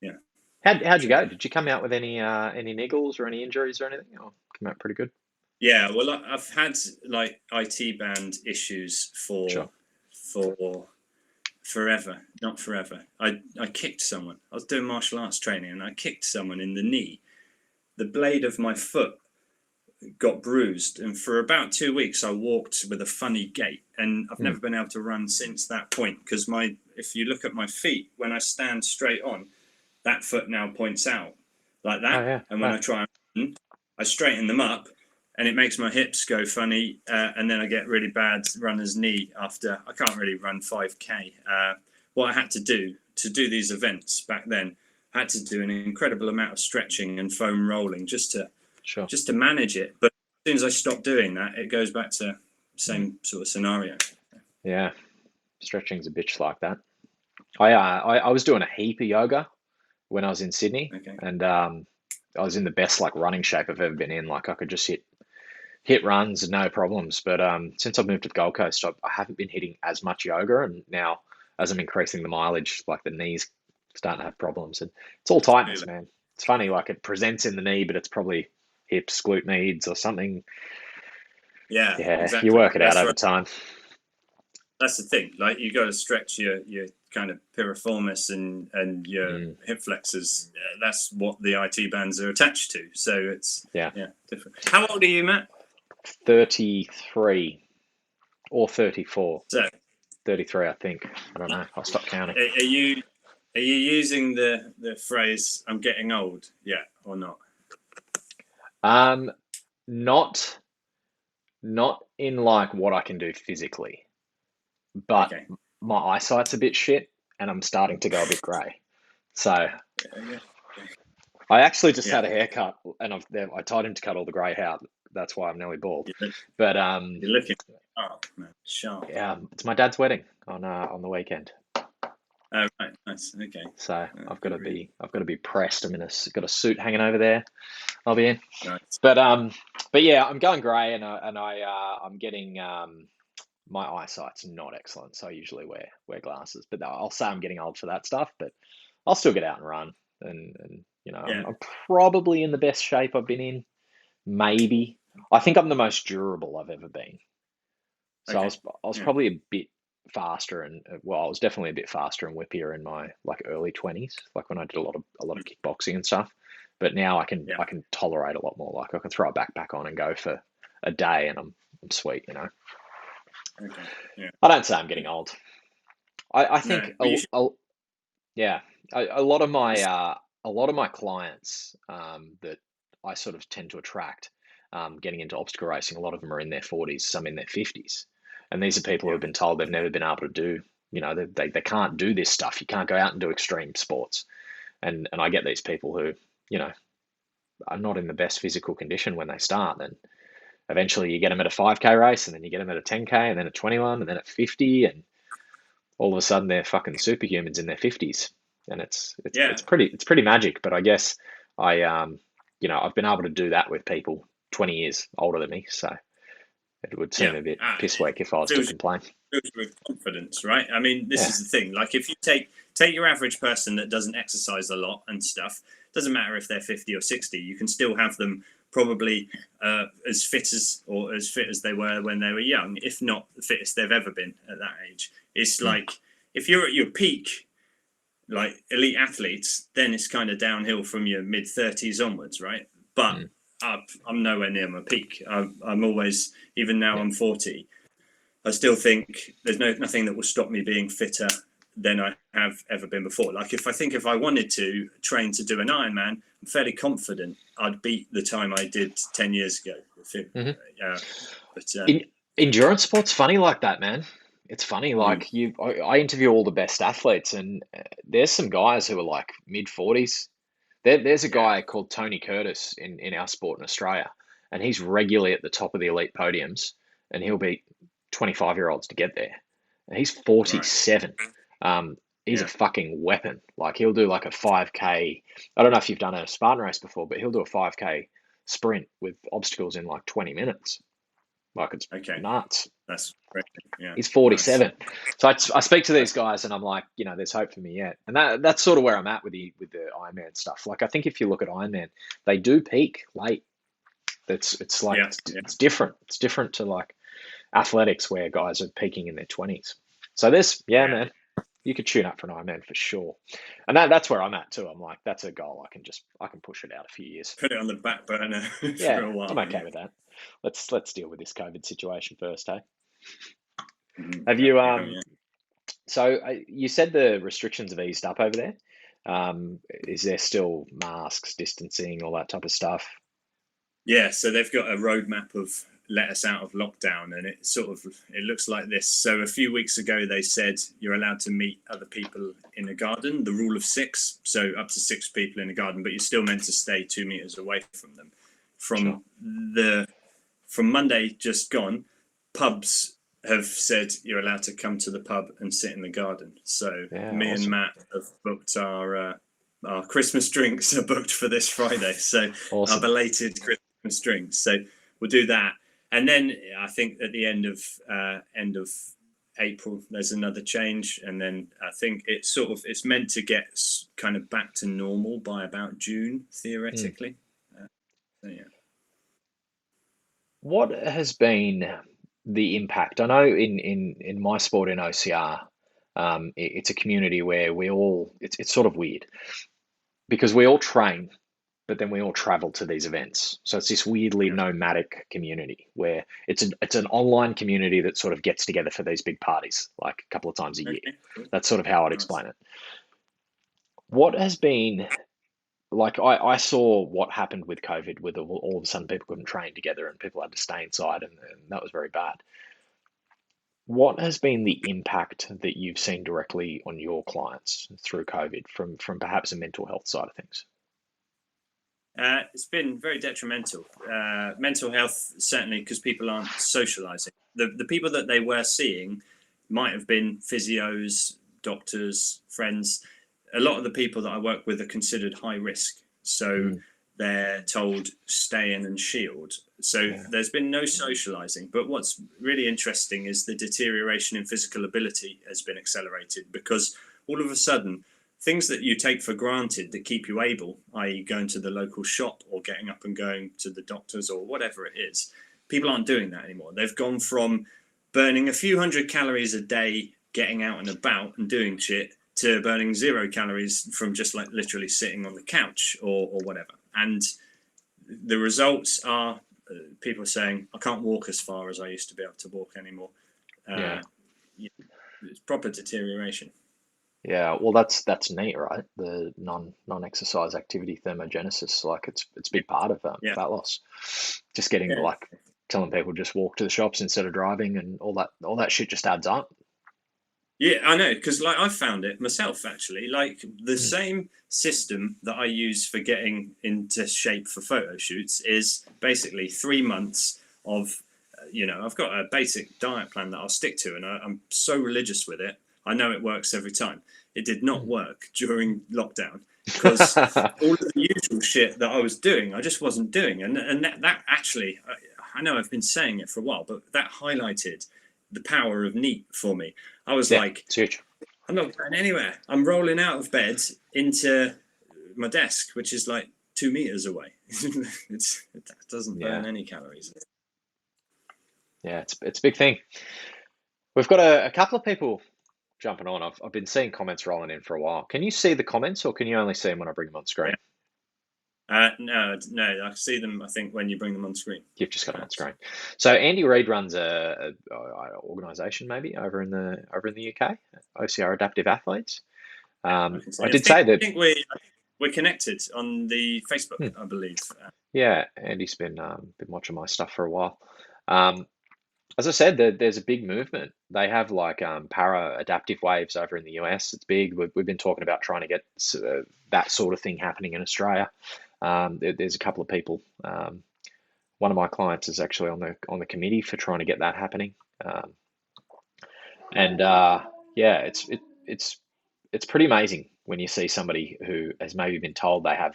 yeah. How'd you go? Did you come out with any niggles or any injuries or anything? Or come out pretty good? Yeah, well, I've had like IT band issues for forever, not forever. I kicked someone. I was doing martial arts training and I kicked someone in the knee. The blade of my foot got bruised, and for about 2 weeks I walked with a funny gait, and I've never been able to run since that point because if you look at my feet, when I stand straight on, that foot now points out like that. Oh, yeah. And when I try and run, I straighten them up and it makes my hips go funny, and then I get really bad runner's knee after I can't really run 5K. What I had to do these events back then, I had to do an incredible amount of stretching and foam rolling just to manage it. But as soon as I stop doing that, it goes back to the same sort of scenario. Yeah, stretching's a bitch like that. I was doing a heap of yoga when I was in Sydney, and I was in the best like running shape I've ever been in. Like I could just hit runs, no problems. But since I've moved to the Gold Coast, I haven't been hitting as much yoga, and now as I'm increasing the mileage, like the knees starting to have problems, and it's all tightness, man. It's funny, like it presents in the knee, but it's probably hips, glute medius, or something. Yeah, exactly. You work it out over time. That's the thing. Like you got to stretch your kind of piriformis and your hip flexors. That's what the IT bands are attached to. So it's different. How old are you, Matt? 33 or 34. So 33, I think. I don't know. I'll stop counting. Are you using the phrase "I'm getting old" yet or not? Not in like what I can do physically, but my eyesight's a bit shit, and I'm starting to go a bit grey. So I actually just had a haircut, and I told him to cut all the grey hair. That's why I'm nearly bald. But you're looking sharp. Yeah, it's my dad's wedding on the weekend. Oh, right, nice. Okay. So I've got to be pressed. Got a suit hanging over there. I'll be in. Nice. But yeah, I'm going grey, and I'm getting my eyesight's not excellent, so I usually wear glasses. But I'll say I'm getting old for that stuff. But I'll still get out and run, and I'm probably in the best shape I've been in. Maybe I think I'm the most durable I've ever been. So Okay. I was Yeah. probably a bit faster and well, I was definitely a bit faster and whippier in my like early 20s, like when I did a lot of kickboxing and stuff. But now Yeah. I can tolerate a lot more. Like I can throw a backpack on and go for a day and I'm sweet, you know. Okay. Yeah. I don't say I'm getting old. I No, think but you should. yeah, a lot of my clients that I sort of tend to attract getting into obstacle racing, a lot of them are in their 40s, some in their 50s, and these are people who Yeah. have been told they've never been able to do, you know, they can't do this stuff. You can't go out and do extreme sports, and I get these people who, you know, are not in the best physical condition when they start, and eventually you get them at a 5K race, and then you get them at a 10K, and then at 21, and then at 50, and all of a sudden they're fucking superhumans in their 50s, and Yeah. it's pretty magic. But I guess I you know, I've been able to do that with people 20 years older than me, so it would Yeah. seem a bit piss weak if I was to Fills complain. with confidence, right? I mean, this Yeah. is the thing. Like, if you take your average person that doesn't exercise a lot and stuff, doesn't matter if they're 50 or 60, you can still have them probably as fit as they were when they were young, if not the fittest they've ever been at that age. It's Mm. like if you're at your peak, like elite athletes, then it's kind of downhill from your mid 30s onwards, right? But Mm. I'm nowhere near my peak. I'm always, even now Yeah. I'm 40, I still think there's nothing that will stop me being fitter than I have ever been before. Like, if I wanted to train to do an Ironman, I'm fairly confident I'd beat the time I did 10 years ago. Hmm. Yeah, but In endurance sports, funny like that, man. It's funny. mm, Like I interview all the best athletes, and there's some guys who are like mid 40s. There's a yeah, guy called Tony Curtis in our sport in Australia, and he's regularly at the top of the elite podiums, and he'll beat 25-year-olds to get there. And he's right, 47. He's a yeah, fucking weapon. Like he'll do like a 5K. I don't know if you've done a Spartan race before, but he'll do a 5K sprint with obstacles in like 20 minutes. Like it's okay, nuts. that's great. Yeah, He's nice. 47. So I speak to these That's guys and I'm like, you know, there's hope for me yet. And that's sort of where I'm at with the Ironman stuff. Like I think if you look at Ironman, they do peak late. It's like yeah, yeah, it's different. It's different to like athletics where guys are peaking in their 20s. So yeah, yeah. man, you could tune up for an Ironman for sure. And that's where I'm at too. I'm like, that's a goal. I can push it out a few years. Put it on the back burner for Yeah, a I'm while. Yeah. okay with that. Let's deal with this COVID situation first, hey? Have Yeah, you yeah, yeah. So you said the restrictions have eased up over there. Is there still masks, distancing, all that type of stuff? Yeah, so they've got a roadmap of let us out of lockdown, and it looks like this. So a few weeks ago, they said you're allowed to meet other people in a garden, the rule of six, so up to six people in a garden, but you're still meant to stay 2 meters away from them. Sure. From Monday just gone, pubs have said you're allowed to come to the pub and sit in the garden. So Yeah, me and awesome. Matt have booked our Christmas drinks are booked for this Friday. So our Awesome. belated Christmas drinks. So we'll do that, and then I think at the end of April there's another change, and then I think it's meant to get kind of back to normal by about June Mm. theoretically. So yeah. What has been the impact? I know in my sport in OCR, it's a community where it's sort of weird because we all train, but then we all travel to these events. So it's this weirdly Yeah. nomadic community where it's an online community that sort of gets together for these big parties, like a couple of times a year. Okay. Cool. That's sort of how I'd Nice. explain it. What has been like I saw what happened with COVID, with all of a sudden people couldn't train together and people had to stay inside, and that was very bad. What has been the impact that you've seen directly on your clients through COVID from perhaps a mental health side of things? It's been very detrimental. Mental health, certainly, because people aren't socializing. The people that they were seeing might have been physios, doctors, friends. A lot of the people that I work with are considered high risk. So Mm, they're told stay in and shield. So yeah, there's been no socializing. But what's really interesting is the deterioration in physical ability has been accelerated because all of a sudden, things that you take for granted that keep you able, i.e., going to the local shop or getting up and going to the doctors or whatever it is, people aren't doing that anymore. They've gone from burning a few hundred calories a day, getting out and about and doing shit, to burning 0 calories from just like literally sitting on the couch or whatever. And the results are people saying, I can't walk as far as I used to be able to walk anymore. It's proper deterioration. Yeah, well, that's neat, right? The non-exercise activity thermogenesis, like it's a big part of fat loss. Just getting like telling people just walk to the shops instead of driving, and all that shit just adds up. Yeah, I know, because like I found it myself actually. Like the same system that I use for getting into shape for photo shoots is basically 3 months of, I've got a basic diet plan that I'll stick to, and I'm so religious with it. I know it works every time. It did not work during lockdown because all of the usual shit that I was doing, I just wasn't doing, and that actually, I know I've been saying it for a while, but that highlighted the power of NEAT for me. I was like, it's huge. I'm not going anywhere. I'm rolling out of bed into my desk, which is like 2 meters away. It doesn't burn any calories. Yeah, it's a big thing. We've got a couple of people jumping on. I've been seeing comments rolling in for a while. Can you see the comments, or can you only see them when I bring them on screen? No, I see them, I think, when you bring them on screen. You've just got them on screen. So Andy Reid runs a organisation maybe over in the UK, OCR Adaptive Athletes. I did say that. I think we're connected on the Facebook, I believe. Yeah, Andy's been watching my stuff for a while. As I said, there's a big movement. They have like para adaptive waves over in the US. It's big. We've been talking about trying to get that sort of thing happening in Australia. There's a couple of people. One of my clients is actually on the committee for trying to get that happening. It's pretty amazing when you see somebody who has maybe been told they have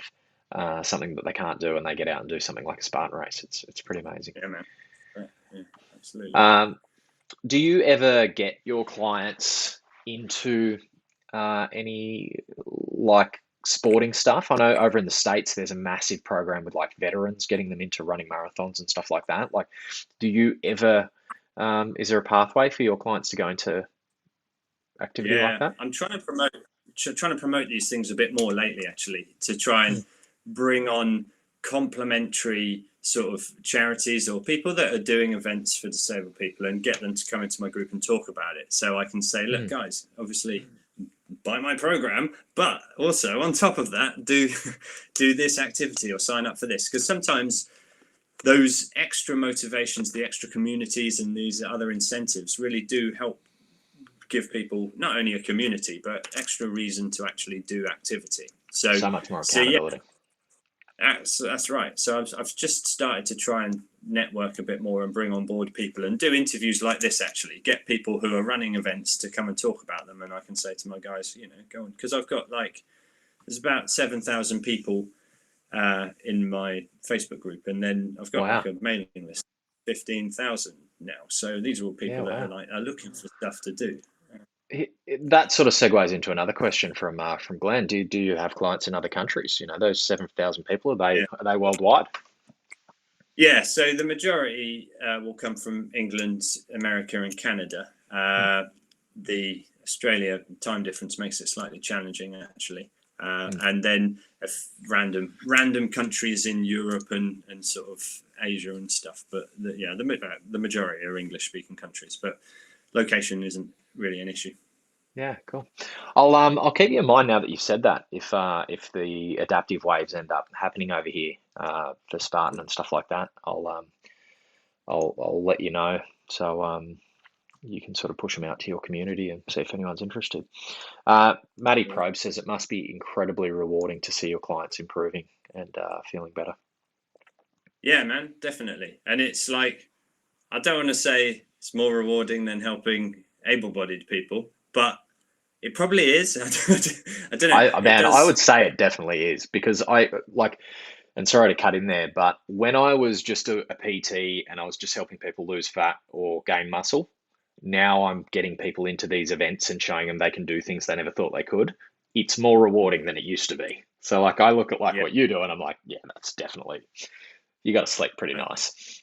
something that they can't do, and they get out and do something like a Spartan race. It's pretty amazing. Yeah, man. Yeah, absolutely. Do you ever get your clients into any like sporting stuff? I know over in the States there's a massive program with like veterans, getting them into running marathons and stuff like that. Like, do you ever is there a pathway for your clients to go into activity like that? I'm trying to promote these things a bit more lately, actually, to try and bring on complementary sort of charities or people that are doing events for disabled people and get them to come into my group and talk about it. So I can say, look, guys, obviously buy my program, but also on top of that, do this activity or sign up for this. Because sometimes those extra motivations, the extra communities and these other incentives really do help give people not only a community, but extra reason to actually do activity. So much more accountability. That's right. So I've just started to try and network a bit more and bring on board people and do interviews like this, actually get people who are running events to come and talk about them. And I can say to my guys, go on, because I've got there's about 7,000 people in my Facebook group, and then I've got like a mailing list, 15,000 now. So these are all people that are looking for stuff to do. That sort of segues into another question from Glenn. Do you have clients in other countries? Those 7,000 people, are they worldwide? Yeah, so the majority will come from England, America, and Canada. The Australia time difference makes it slightly challenging, actually. And then random countries in Europe and sort of Asia and stuff. But the majority are English-speaking countries. But location isn't really an issue. Yeah, cool. I'll keep you in mind now that you've said that. If the adaptive waves end up happening over here for Spartan and stuff like that, I'll let you know. So you can sort of push them out to your community and see if anyone's interested. Matty Probe says it must be incredibly rewarding to see your clients improving and feeling better. Yeah, man, definitely. And it's like, I don't want to say it's more rewarding than helping able-bodied people, but it probably is. I don't know. I would say it definitely is, because and sorry to cut in there, but when I was just a PT and I was just helping people lose fat or gain muscle, now I'm getting people into these events and showing them they can do things they never thought they could. It's more rewarding than it used to be. So I look at what you do and I'm like, yeah, that's definitely, you got to sleep pretty nice.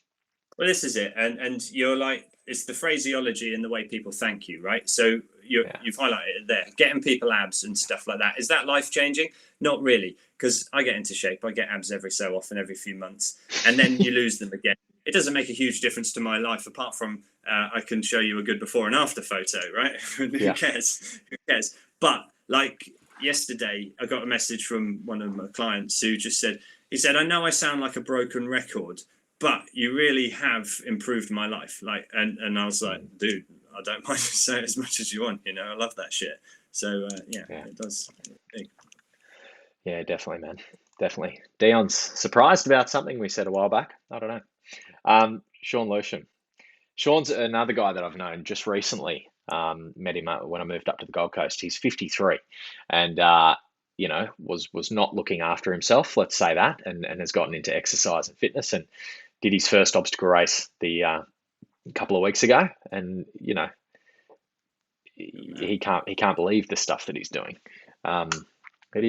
Well, this is it, and you're like, it's the phraseology and the way people thank you, right? So Yeah. you've highlighted it there, getting people abs and stuff like that. Is that life changing? Not really, because I get into shape. I get abs every so often, every few months, and then you lose them again. It doesn't make a huge difference to my life, apart from I can show you a good before and after photo, right? Who Yeah. cares? Who cares? But like yesterday, I got a message from one of my clients who just said, he said, I know I sound like a broken record, but you really have improved my life. Like, and I was like, dude, I don't mind saying as much as you want. You know, I love that shit. So yeah, it does. Yeah, definitely, man. Definitely. Dion's surprised about something we said a while back. I don't know. Sean Losham. Sean's another guy that I've known just recently. Met him when I moved up to the Gold Coast. He's 53, and was not looking after himself. Let's say that, and has gotten into exercise and fitness, and did his first obstacle race the couple of weeks ago, and he can't believe the stuff that he's doing. It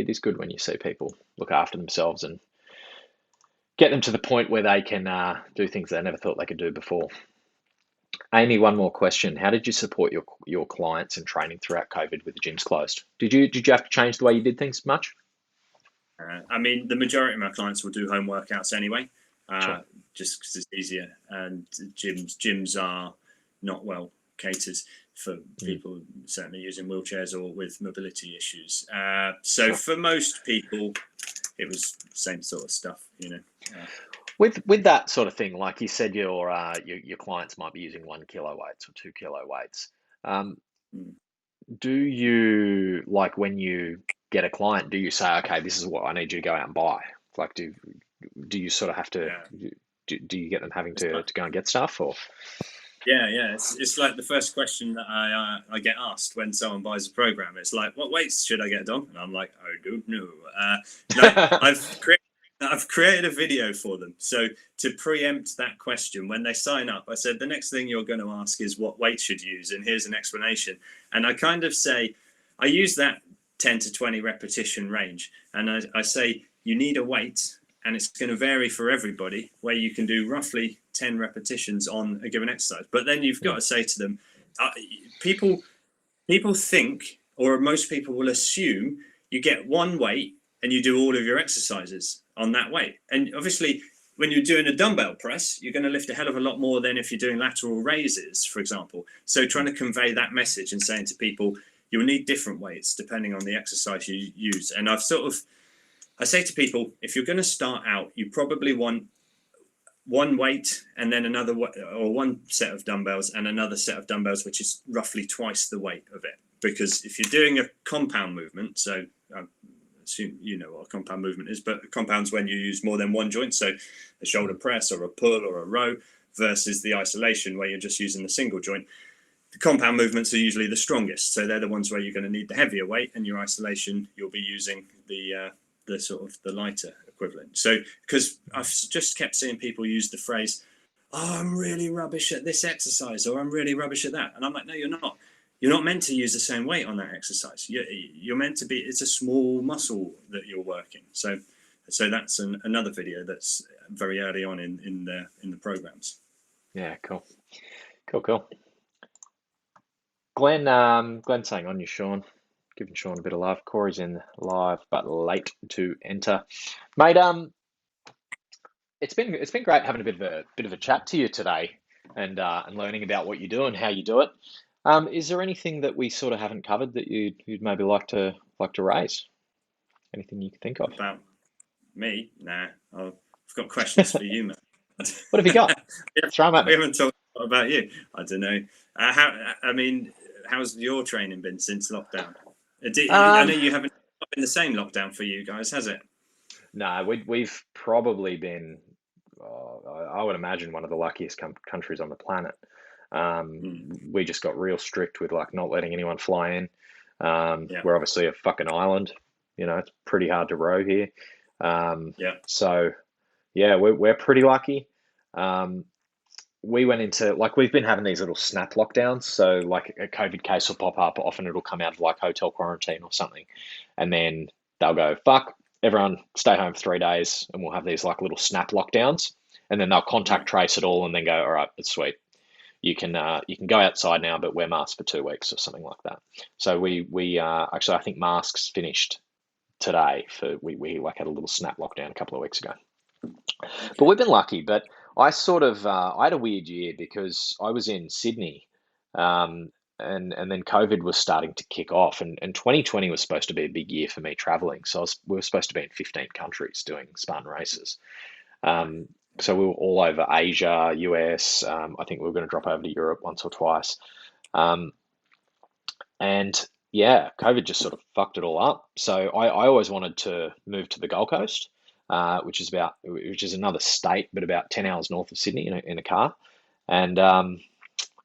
is good when you see people look after themselves and get them to the point where they can do things they never thought they could do before. Amy, one more question. How did you support your clients and training throughout COVID with the gyms closed? Did you have to change the way you did things much? I mean, the majority of my clients will do home workouts anyway, Sure. just because it's easier. And gyms are not well catered for people certainly using wheelchairs or with mobility issues. So for most people, it was the same sort of stuff, you know. With that sort of thing, like you said, your clients might be using 1 kilo weights or 2 kilo weights. Do you, like, when you get a client, do you say, okay, this is what I need you to go out and buy? Like, do you sort of have to? Yeah. Do you get them having to go and get stuff, or? Yeah. It's like the first question that I get asked when someone buys a program. It's like, what weights should I get, Dom? And I'm like, I don't know. I've created a video for them. So to preempt that question, when they sign up, I said, the next thing you're going to ask is what weight should you use? And here's an explanation. And I kind of say, I use that 10 to 20 repetition range. And I say, you need a weight, and it's going to vary for everybody, where you can do roughly 10 repetitions on a given exercise. But then you've got to say to them, people think, or most people will assume, you get one weight and you do all of your exercises on that weight. And obviously, when you're doing a dumbbell press, you're going to lift a hell of a lot more than if you're doing lateral raises, for example. So trying to convey that message and saying to people, you'll need different weights depending on the exercise you use. And I say to people, if you're going to start out, you probably want one weight and then another, or one set of dumbbells and another set of dumbbells, which is roughly twice the weight of it. Because if you're doing a compound movement, so I assume you know what a compound movement is, but compound's when you use more than one joint, so a shoulder press or a pull or a row, versus the isolation where you're just using the single joint. The compound movements are usually the strongest, so they're the ones where you're going to need the heavier weight, and your isolation, you'll be using the sort of the lighter equivalent. So because I've just kept seeing people use the phrase, oh, I'm really rubbish at this exercise, or I'm really rubbish at that. And I'm like, no, you're not. You're not meant to use the same weight on that exercise. You're meant to be, it's a small muscle that you're working. So that's another video that's very early on in the programs. Yeah, cool. Glenn saying on you, Sean. Giving Sean a bit of love. Corey's in live but late to enter, mate. It's been great having a bit of a chat to you today, and learning about what you do and how you do it. Is there anything that we sort of haven't covered that you'd maybe like to raise? Anything you can think of? About me? Nah, I've got questions for you, man. What have you got? Throw them at me. We haven't talked about you. I don't know. How's your training been since lockdown? I know you haven't been the same lockdown for you guys, has it? No, we've probably been, I would imagine, one of the luckiest countries on the planet. We just got real strict with like not letting anyone fly in. We're obviously a fucking island. You know, it's pretty hard to row here. So yeah, we're pretty lucky. We went into, like, we've been having these little snap lockdowns. So like a COVID case will pop up. Often it'll come out of like hotel quarantine or something. And then they'll go, fuck, everyone stay home for 3 days. And we'll have these like little snap lockdowns. and then they'll contact trace it all and then go, all right, it's sweet. You can go outside now, but wear masks for 2 weeks or something like that. So we actually, I think masks finished today. We like had a little snap lockdown a couple of weeks ago. But we've been lucky. But I sort of I had a weird year because I was in Sydney, and then COVID was starting to kick off, and 2020 was supposed to be a big year for me traveling. So we were supposed to be in 15 countries doing Spartan races. So we were all over Asia, US. I think we were going to drop over to Europe once or twice. Um, and yeah, COVID just sort of fucked it all up. So I always wanted to move to the Gold Coast, which is another state, but about 10 hours north of Sydney in a car. And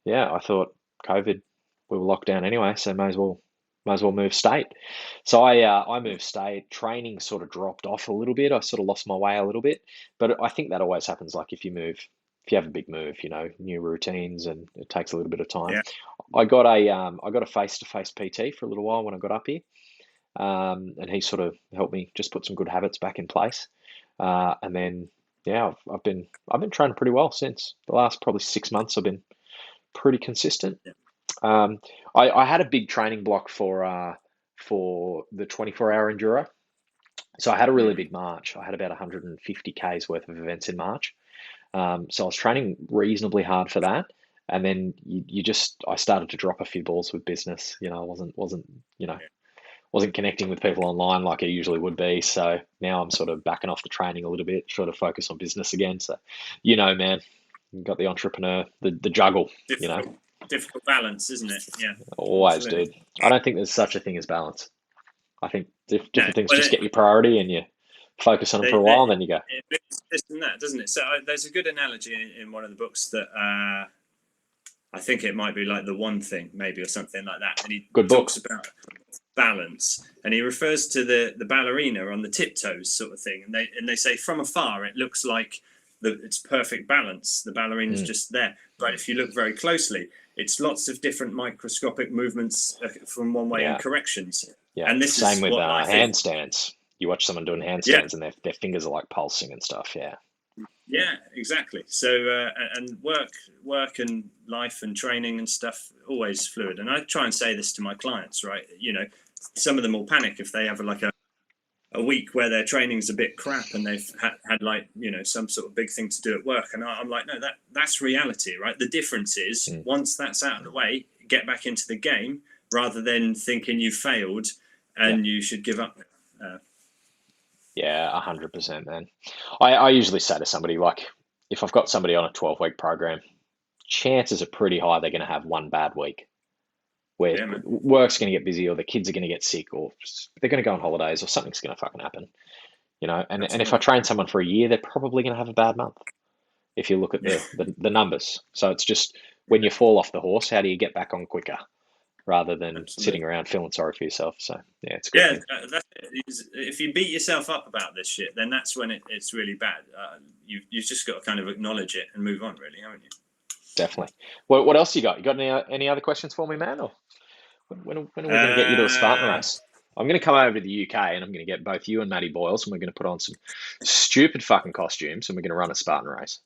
yeah, I thought COVID, we were locked down anyway, so may as well move state. So I moved state. Training sort of dropped off a little bit. I sort of lost my way a little bit, but I think that always happens. Like if you have a big move, new routines, and it takes a little bit of time. Yeah. I got a face-to-face PT for a little while when I got up here, and he sort of helped me just put some good habits back in place. And then yeah, I've been training pretty well since the last probably 6 months. I've been pretty consistent. I had a big training block for the 24-hour enduro. So I had a really big March. I had about 150 Ks worth of events in March. So I was training reasonably hard for that. And then I started to drop a few balls with business. I wasn't connecting with people online like I usually would be. So now I'm sort of backing off the training a little bit, trying to focus on business again. So, man, you've got the entrepreneur, the juggle, Difficult balance, isn't it? Yeah. Always, dude. I don't think there's such a thing as balance. I think different things just get your priority and you focus on them for a while and then you go. It's this and that, doesn't it? So there's a good analogy in one of the books that I think it might be like The One Thing, maybe, or something like that. And he talks about balance, and he refers to the ballerina on the tiptoes sort of thing. And they say from afar it looks like it's perfect balance. The ballerina's just there, but if you look very closely, it's lots of different microscopic movements from one way and corrections. Yeah, and this same with handstands. You watch someone doing handstands and their fingers are like pulsing and stuff. Yeah, exactly. So and work and life and training and stuff always fluid. And I try and say this to my clients, right? Some of them will panic if they have a week where their training's a bit crap and they've had like some sort of big thing to do at work, and I'm like, no, that's reality, right? The difference is once that's out of the way, get back into the game rather than thinking you failed and you should give up. Yeah, 100%, man. I usually say to somebody, like, if I've got somebody on a 12-week program, chances are pretty high they're going to have one bad week where work's going to get busy or the kids are going to get sick or they're going to go on holidays or something's going to fucking happen, and if I train someone for a year, they're probably going to have a bad month if you look at the numbers. So it's just when you fall off the horse, how do you get back on quicker rather than sitting around feeling sorry for yourself? So yeah, it's good. If you beat yourself up about this shit, then that's when it's really bad. You've just got to kind of acknowledge it and move on, really, haven't you? Definitely. What else you got? You got any other questions for me, man? Or when are we going to get you to a Spartan race? I'm going to come over to the UK and I'm going to get both you and Matty Boyles, and we're going to put on some stupid fucking costumes and we're going to run a Spartan race.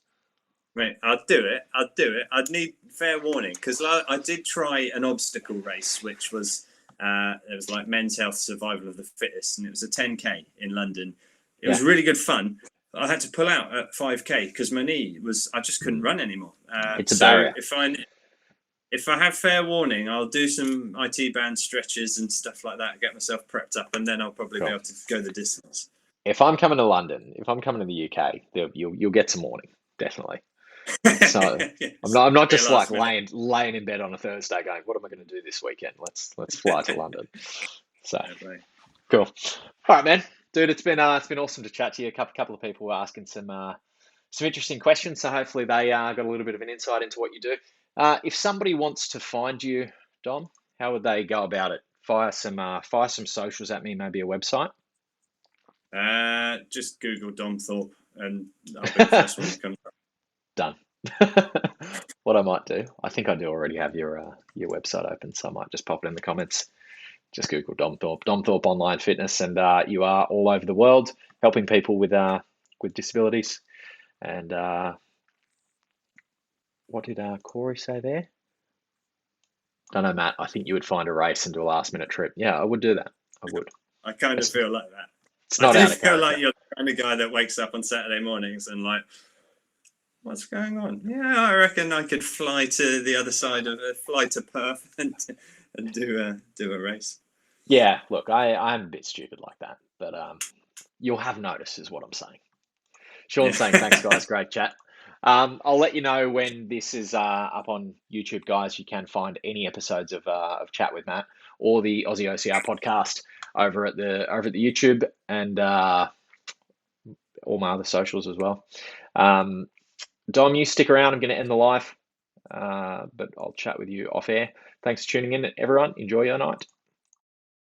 Mate, I'd do it. I'd need fair warning because I did try an obstacle race, which was it was like men's health survival of the fittest, and it was a 10K in London. It was really good fun. I had to pull out at 5K because my knee I just couldn't run anymore. It's a barrier. If I have fair warning, I'll do some IT band stretches and stuff like that, get myself prepped up, and then I'll probably be able to go the distance. If I'm coming to London, if I'm coming to the UK, you'll get some warning, definitely. So I'm not just like laying in bed on a Thursday going, what am I going to do this weekend? Let's fly to London. So cool. All right, man. Dude, it's been awesome to chat to you. A couple of people were asking some interesting questions, so hopefully they got a little bit of an insight into what you do. If somebody wants to find you, Dom, how would they go about it? Fire some socials at me, maybe a website. Just Google Dom Thorpe, and I'll be the first one that comes up. Done. What I might do, I think I do already have your website open, so I might just pop it in the comments. Just Google Dom Thorpe Online Fitness, and you are all over the world helping people with disabilities. And what did Corey say there? Don't know, Matt. I think you would find a race and do a last minute trip. Yeah, I would do that. I would. I kind of It's, feel like that. it's I not do out of feel character. like you're the kind of guy that wakes up on Saturday mornings and like, what's going on? Yeah, I reckon I could fly to the other side of fly to Perth and do a race. Yeah, look, I'm a bit stupid like that, but you'll have notice, is what I'm saying. Sean's saying, thanks, guys. Great chat. I'll let you know when this is up on YouTube, guys. You can find any episodes of Chat with Matt or the Aussie OCR podcast over at the YouTube and all my other socials as well. Dom, you stick around. I'm going to end the live, but I'll chat with you off air. Thanks for tuning in, everyone. Enjoy your night.